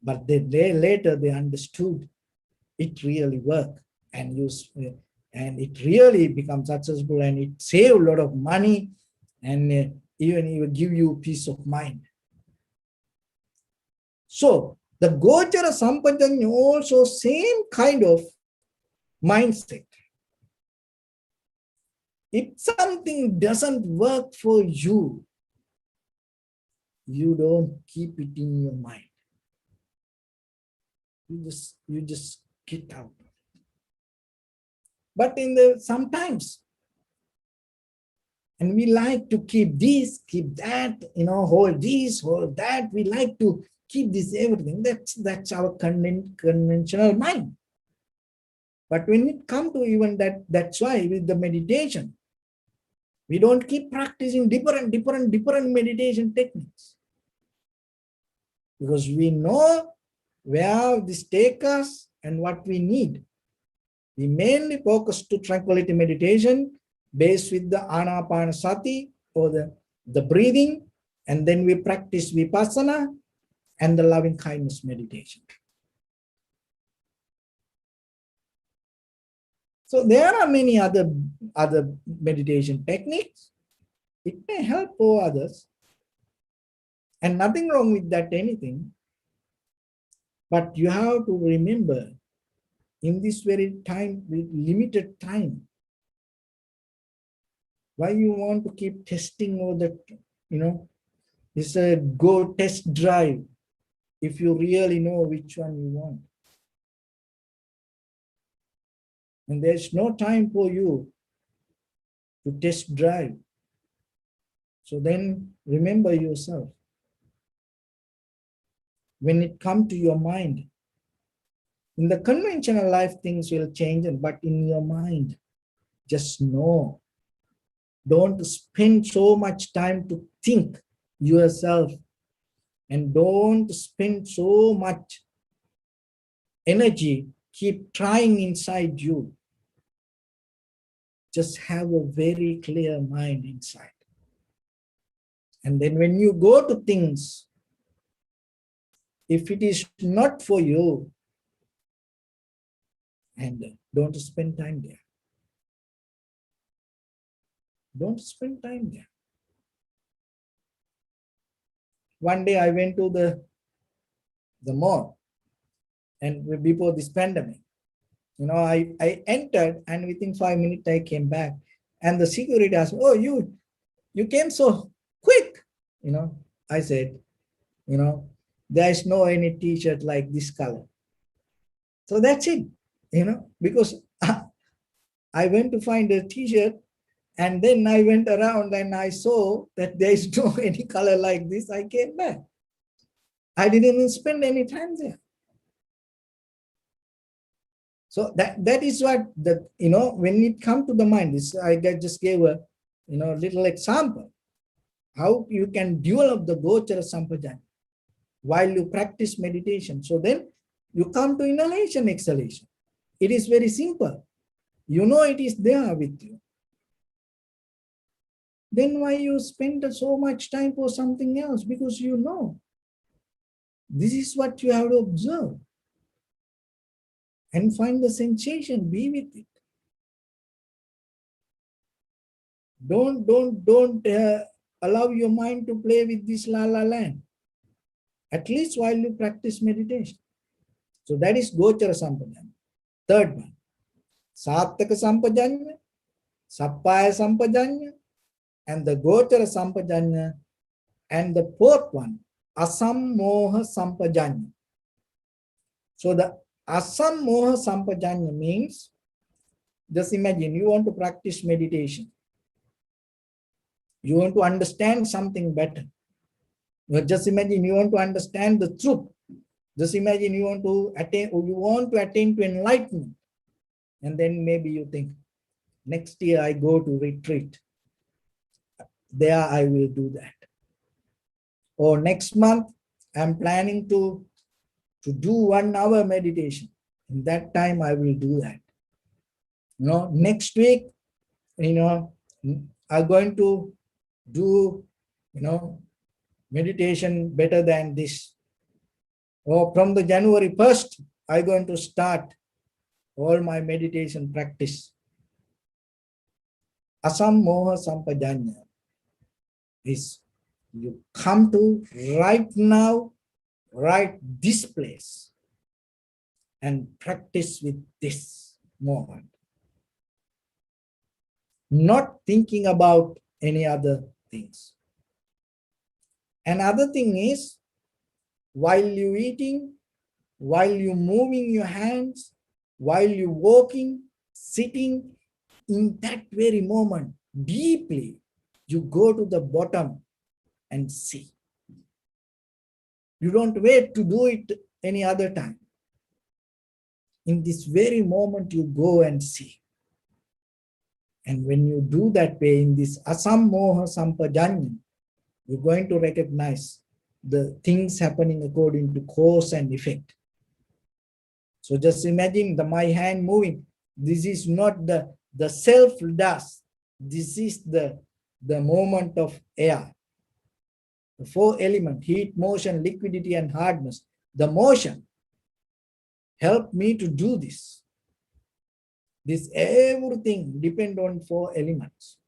But later they understood it really worked and it really becomes successful, and it saved a lot of money, and even give you peace of mind. So the Gochara Sampajanya also same kind of mindset. If something doesn't work for you, you don't keep it in your mind. You just get out. But sometimes, and we like to keep this, keep that, hold this, hold that. We like to keep this everything. That's our conventional mind. But when it comes to even that's why with the meditation, we don't keep practicing different meditation techniques. Because we know where this takes us and what we need. We mainly focus to tranquility meditation based with the anapanasati or the breathing, and then we practice vipassana and the loving kindness meditation. So there are many other meditation techniques. It may help for others, and nothing wrong with that, anything. But you have to remember, in this very limited time, why you want to keep testing all that, it's a go test drive if you really know which one you want. And there's no time for you to test drive. So then remember yourself. When it comes to your mind, in the conventional life, things will change, but in your mind, just know. Don't spend so much time to think yourself, and don't spend so much energy, keep trying inside you. Just have a very clear mind inside. And then when you go to things, if it is not for you, and don't spend time there. Don't spend time there. One day I went to the mall, and before this pandemic, I entered, and within 5 minutes I came back, and the security asked, "Oh, you came so quick." I said, there is no any t-shirt like this color. So that's it, because I went to find a t-shirt, and then I went around and I saw that there is no any color like this. I came back. I didn't even spend any time there. So that is what when it comes to the mind, I just gave a little example how you can develop the Gochara Sampajanya while you practice meditation. So then you come to inhalation, exhalation. It is very simple. You know it is there with you. Then why you spend so much time for something else? Because you know. This is what you have to observe. And find the sensation, be with it. Don't allow your mind to play with this la la land. At least while you practice meditation. So that is Gochara Sampajanya. Third one, Sattaka Sampajanya, Sappaya Sampajanya, and the Gochara Sampajanya. And the fourth one, Asammoha Sampajanya. So the Asammoha Sampajanya means, just imagine you want to practice meditation. You want to understand something better. Just imagine you want to understand the truth. Just imagine you want to attain to enlightenment. And then maybe you think, next year I go to retreat. There I will do that. Or next month I'm planning to do 1 hour meditation. In that time I will do that. Next week, I'm going to do, meditation better than this. Or from the January 1st, I'm going to start all my meditation practice. Asammoha Sampajanya is you come to right now, right this place, and practice with this moment. Not thinking about any other things. Another thing is, while you're eating, while you're moving your hands, while you're walking, sitting, in that very moment, deeply, you go to the bottom and see. You don't wait to do it any other time. In this very moment, you go and see. And when you do that way, in this Asammoha Sampajanya, you're going to recognize the things happening according to cause and effect. So just imagine my hand moving. This is not the self does. This is the moment of air. The 4 elements, heat, motion, liquidity, and hardness. The motion helped me to do this. This everything depends on 4 elements.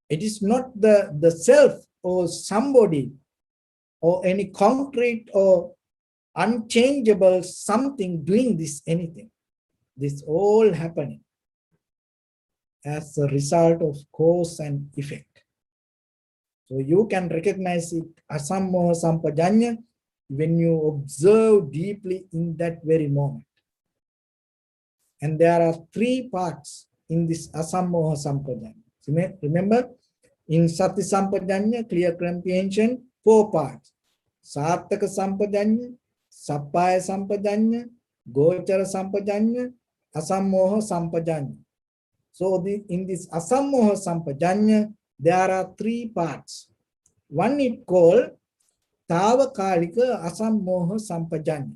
It is not the self or somebody or any concrete or unchangeable something doing this anything. This all happening as a result of cause and effect. So you can recognize it Asammoha Sampajanya when you observe deeply in that very moment. And there are 3 parts in this Asammoha Sampajanya. Remember, in Sati Sampajanya, clear comprehension, 4 parts. Sattaka Sampajanya, Sappaya Sampajanya, Gochara Sampajanya, Asammoha Sampajanya. So in this Asammoha Sampajanya, there are 3 parts. One is called Tavakalika Asammoha Sampajanya.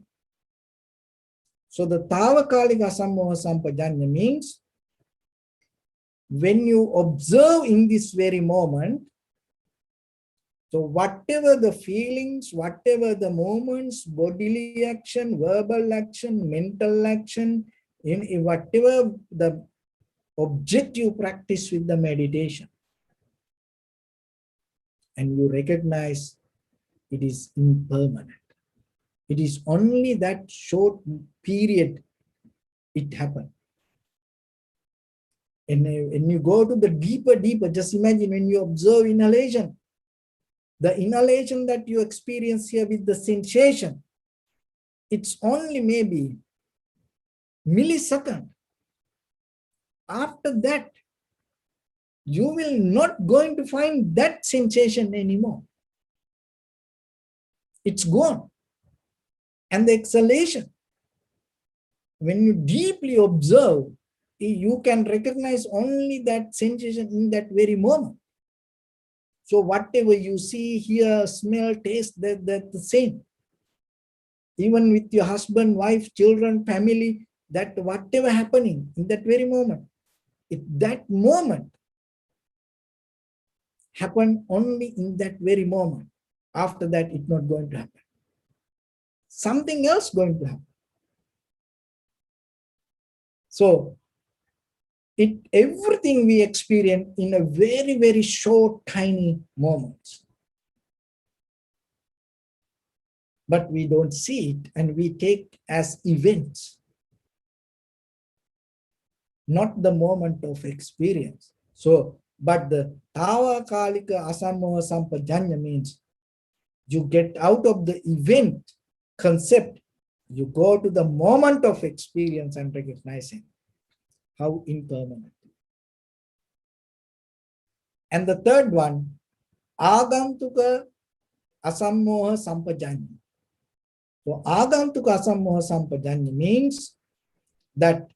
So the Tavakalika Asammoha Sampajanya means when you observe in this very moment, so whatever the feelings, whatever the moments, bodily action, verbal action, mental action, in whatever the object you practice with the meditation, and you recognize it is impermanent. It is only that short period it happened. And when you go to the deeper, just imagine when you observe inhalation, the inhalation that you experience here with the sensation, it's only maybe millisecond. After that, you will not going to find that sensation anymore. It's gone. And the exhalation, when you deeply observe, you can recognize only that sensation in that very moment. So whatever you see, hear, smell, taste, that's the same. Even with your husband, wife, children, family, that whatever happening in that very moment, if that moment happen only in that very moment, after that it's not going to happen. Something else going to happen. So everything we experience in a very, very short, tiny moments. But we don't see it and we take as events, not the moment of experience. So, but the Tavakalika Asammoha Sampajanya means you get out of the event concept, you go to the moment of experience and recognizing how impermanent. And the third one, Agantuka Asammoha Sampajanya. So Agantuka Asammoha Sampajanya means that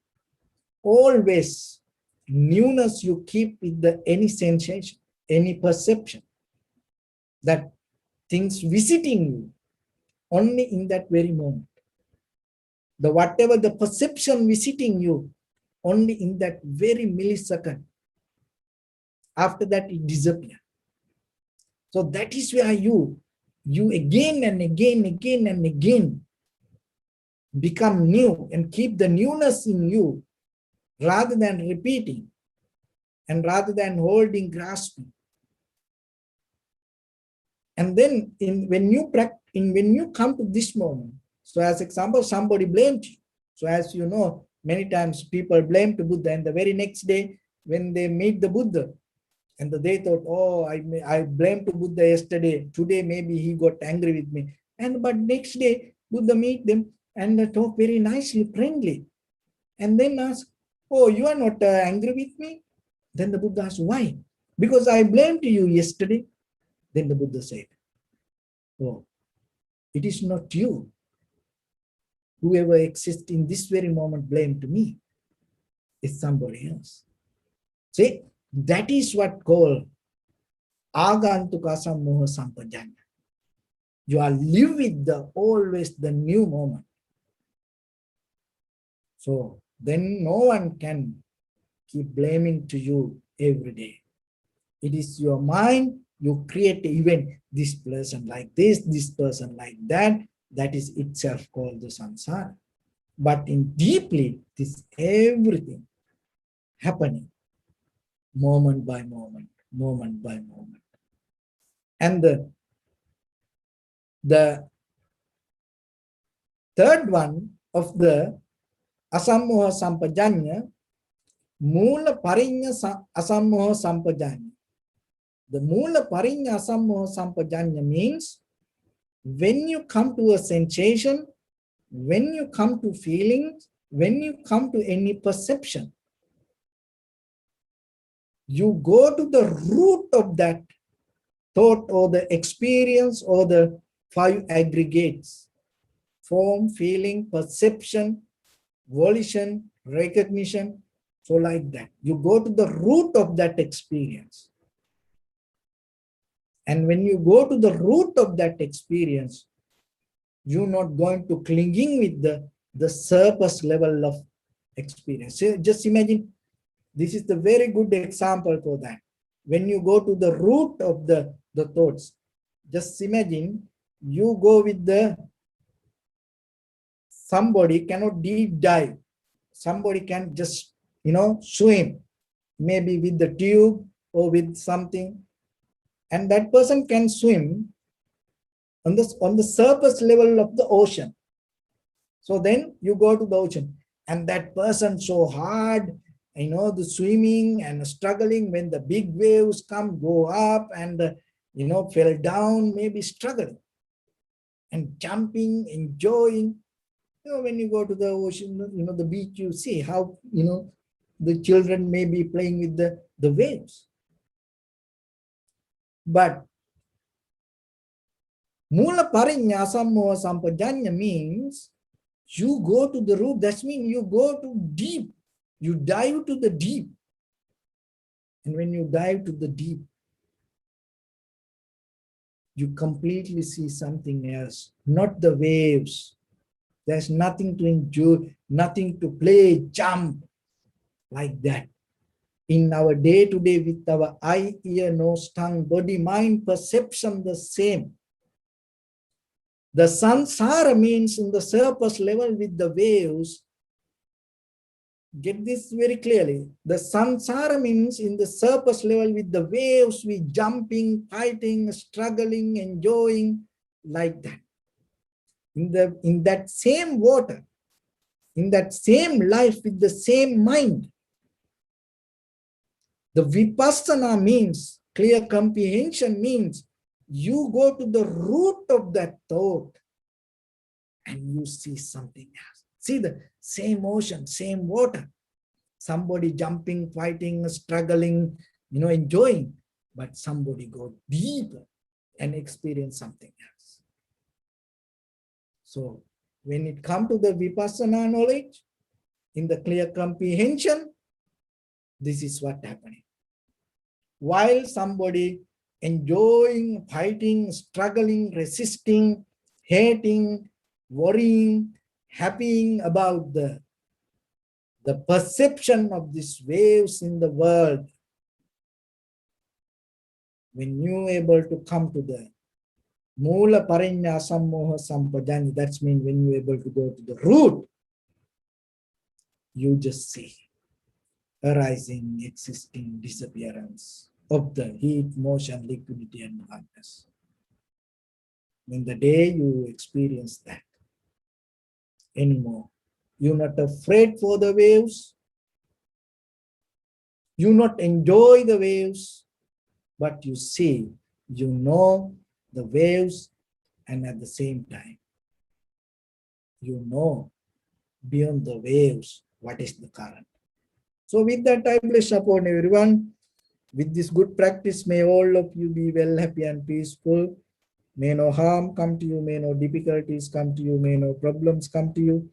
always newness you keep with any sensation, any perception, that things visiting you only in that very moment. The whatever the perception visiting you only in that very millisecond. After that it disappears. So that is where you again and again become new and keep the newness in you rather than repeating and rather than holding, grasping. And then when you come to this moment, so as example, somebody blamed you. So as you know, many times people blame the Buddha, and the very next day when they meet the Buddha, and they thought, oh, I blamed the Buddha yesterday. Today maybe he got angry with me. But next day Buddha meet them and talk very nicely, friendly, and then ask, oh, you are not angry with me? Then the Buddha asked, why? Because I blamed you yesterday. Then the Buddha said, oh, it is not you. Whoever exists in this very moment blamed me. It's somebody else. See, that is what called Agantuka Sammoha Sampajanya. You are live with always the new moment. So then no one can keep blaming to you every day. It is your mind, you create an event, this person like this person like that. That is itself called the samsara. But in deeply, this everything happening moment by moment, moment by moment. And the third one of the Asammoha Sampajanya, Mula Parinya Asammoha Sampajanya. The Mula Parinya Asammoha Sampajanya means when you come to a sensation, when you come to feelings, when you come to any perception, you go to the root of that thought or the experience or the 5 aggregates: form, feeling, perception, volition, recognition. So like that, you go to the root of that experience. And when you go to the root of that experience, you're not going to clinging with the surface level of experience. So just imagine, this is the very good example for that. When you go to the root of the thoughts, just imagine you go with somebody cannot deep dive. Somebody can just, swim, maybe with the tube or with something. And that person can swim on the surface level of the ocean. So then you go to the ocean and that person so hard, the swimming and struggling when the big waves come, go up and, fell down, maybe struggling and jumping, enjoying. When you go to the ocean, the beach, you see how, the children may be playing with the waves. But Mula Parinya Sammoha Sampajanya means you go to the root. That means you go to deep. You dive to the deep. And when you dive to the deep, you completely see something else, not the waves, There's nothing to enjoy, nothing to play, jump like that. In our day-to-day with our eye, ear, nose, tongue, body, mind, perception, the same. The samsara means in the surface level with the waves. Get this very clearly. The samsara means in the surface level with the waves, we jumping, fighting, struggling, enjoying, like that. In that same water, in that same life with the same mind. The vipassana means, clear comprehension means, you go to the root of that thought and you see something else. See the same ocean, same water. Somebody jumping, fighting, struggling, enjoying, but somebody go deeper and experience something else. So when it comes to the vipassana knowledge, in the clear comprehension, this is what happening. While somebody enjoying, fighting, struggling, resisting, hating, worrying, happy about the perception of these waves in the world, when you able to come to the Mula Parinya Sammoha Sampajani, that means when you able to go to the root, you just see arising, existing, disappearance of the heat, motion, liquidity, and hardness. When the day you experience that anymore, you're not afraid for the waves, you not enjoy the waves, but you see, you know the waves, and at the same time, you know beyond the waves what is the current. So with that, I bless upon everyone. With this good practice, may all of you be well, happy, and peaceful. May no harm come to you, may no difficulties come to you, may no problems come to you.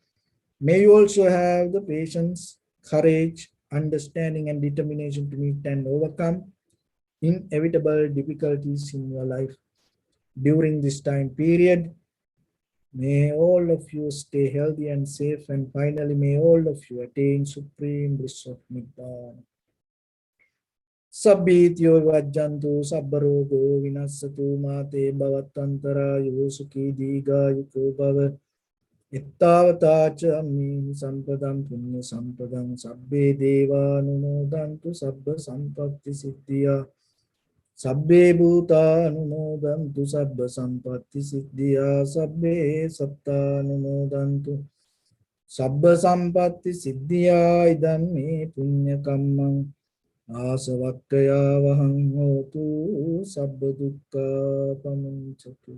May you also have the patience, courage, understanding, and determination to meet and overcome inevitable difficulties in your life during this time period. May all of you stay healthy and safe, and finally, may all of you attain supreme bliss of Nibbana. Sabbityo vajjantu sabbarogo vinassatu mate bhavattantarayo sukhi digayuko bhava. Ittavata cha ammi sampadam punya sampadam sabbe deva anumodantu sabba sampatti siddhya. Sabbe bhuta anumodantu sabba sampatti siddhya. Sabbe satta anumodantu sabba sampatti siddhya. Idam me punya kammam asavakkaya vaham hotu sabba dukkha pamunchatu.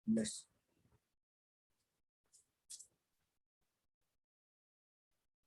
Bless.